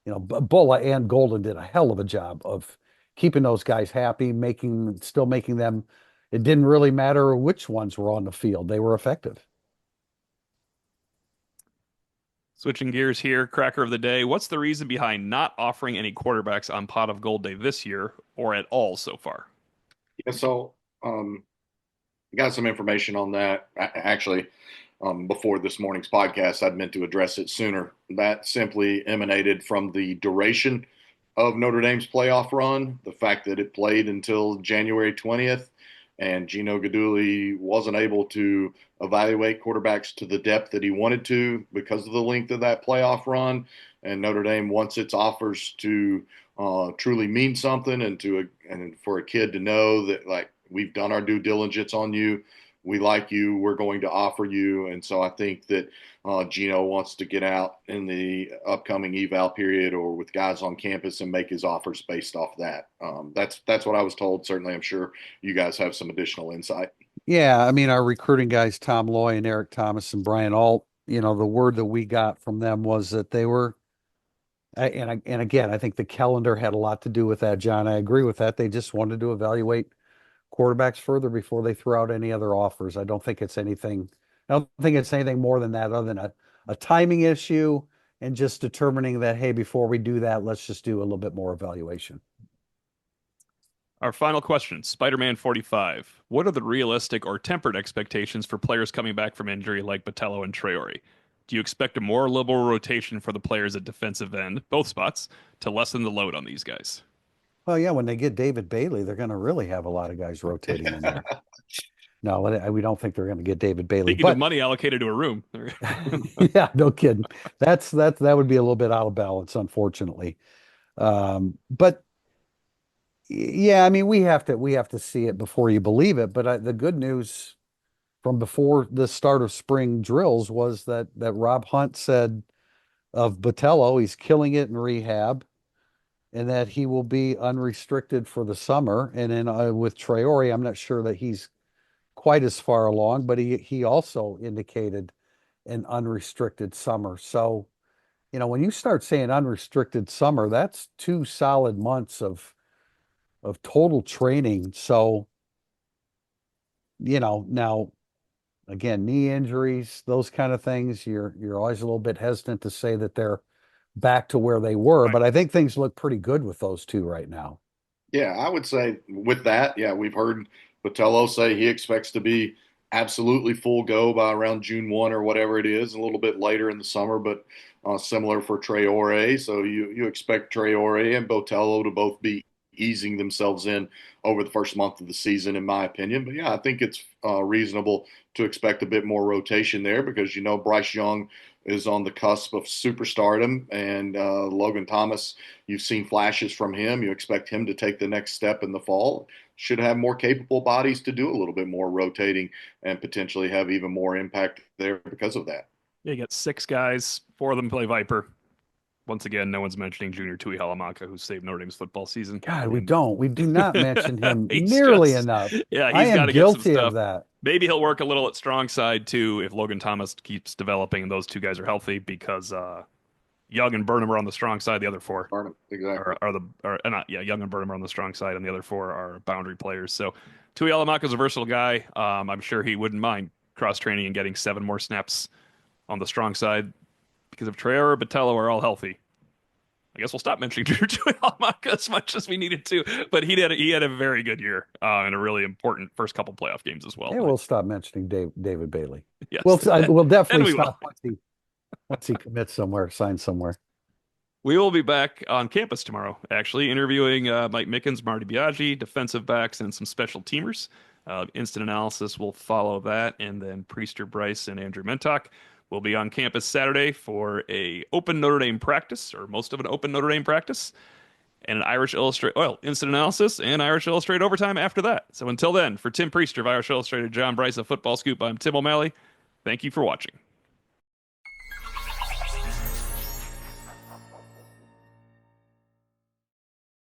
Bulla and Golden did a hell of a job of keeping those guys happy, still making them. It didn't really matter which ones were on the field; they were effective. Switching gears here, cracker of the day. What's the reason behind not offering any quarterbacks on Pot of Gold Day this year or at all so far? Yeah, so I got some information on that. Actually, before this morning's podcast, I'd meant to address it sooner. That simply emanated from the duration of Notre Dame's playoff run, the fact that it played until January 20th, and Gino Gaduli wasn't able to evaluate quarterbacks to the depth that he wanted to because of the length of that playoff run. And Notre Dame wants its offers to truly mean something, and for a kid to know that, like, we've done our due diligence on you, we like you, we're going to offer you. And so I think that Gino wants to get out in the upcoming eval period or with guys on campus and make his offers based off that. That's what I was told. Certainly, I'm sure you guys have some additional insight. Yeah, I mean, our recruiting guys, Tom Loy and Eric Thomas and Brian Alt, the word that we got from them was that they were, and again, I think the calendar had a lot to do with that, John. I agree with that. They just wanted to evaluate quarterbacks further before they threw out any other offers. I don't think it's anything more than that, other than a timing issue and just determining that, hey, before we do that, let's just do a little bit more evaluation. Our final question, Spider-Man 45. What are the realistic or tempered expectations for players coming back from injury like Botello and Traore? Do you expect a more liberal rotation for the players at defensive end, both spots, to lessen the load on these guys? Well, yeah, when they get David Bailey, they're going to really have a lot of guys rotating in there. No, we don't think they're going to get David Bailey, Speaking of but money allocated to a room. yeah, no kidding. That would be a little bit out of balance, unfortunately. But yeah, I mean, we have to see it before you believe it. But the good news from before the start of spring drills was that Rob Hunt said of Botello, he's killing it in rehab, and that he will be unrestricted for the summer. And then with Traore, I'm not sure that he's quite as far along, but he also indicated an unrestricted summer. So, when you start saying unrestricted summer, that's 2 solid months of total training. So, now again, knee injuries, those kind of things, you're always a little bit hesitant to say that they're back to where they were, Right. but I think things look pretty good with those two right now. Yeah, I would say with that, yeah, we've heard Botello say he expects to be absolutely full go by around June 1 or whatever it is, a little bit later in the summer, but similar for Traore. So you expect Traore and Botello to both be easing themselves in over the first month of the season, in my opinion. But yeah, I think it's reasonable to expect a bit more rotation there because Bryce Young is on the cusp of superstardom, and Logan Thomas, you've seen flashes from him. You expect him to take the next step in the fall. Should have more capable bodies to do a little bit more rotating and potentially have even more impact there because of that. Yeah, you got six guys, four of them play Viper. once again, no one's mentioning Junior Tuihalamaka, who saved Notre Dame's football season. God, we And don't. We do not mention him he's nearly just, enough. yeah, I he's got am to get some guilty of stuff. that. Maybe he'll work a little at strong side too if Logan Thomas keeps developing and those two guys are healthy because Young and Burnham are on the strong side. The other four Barnum, exactly. not yeah, Young and Burnham are on the strong side, and the other four are boundary players. So Tuihalamaka's a versatile guy. I'm sure he wouldn't mind cross training and getting 7 more snaps on the strong side because if Traore or Botello are all healthy, I guess we'll stop mentioning Junior Tuihalamaka as much as we needed to. But he had a very good year and a really important first couple playoff games as well. And we'll stop mentioning David Bailey. Yes, We'll and definitely we stop will. once he commits somewhere, signs somewhere. We will be back on campus tomorrow, actually, interviewing Mike Mickens, Marty Biaggi, defensive backs, and some special teamers. Instant analysis will follow that, and then Priester Bryce and Andrew Mentok will be on campus Saturday for a open Notre Dame practice, or most of an open Notre Dame practice, and an Irish Illustrated, well, instant analysis and Irish Illustrated overtime after that. So until then, for Tim Priester of Irish Illustrated, John Bryce of Football Scoop, I'm Tim O'Malley. Thank you for watching.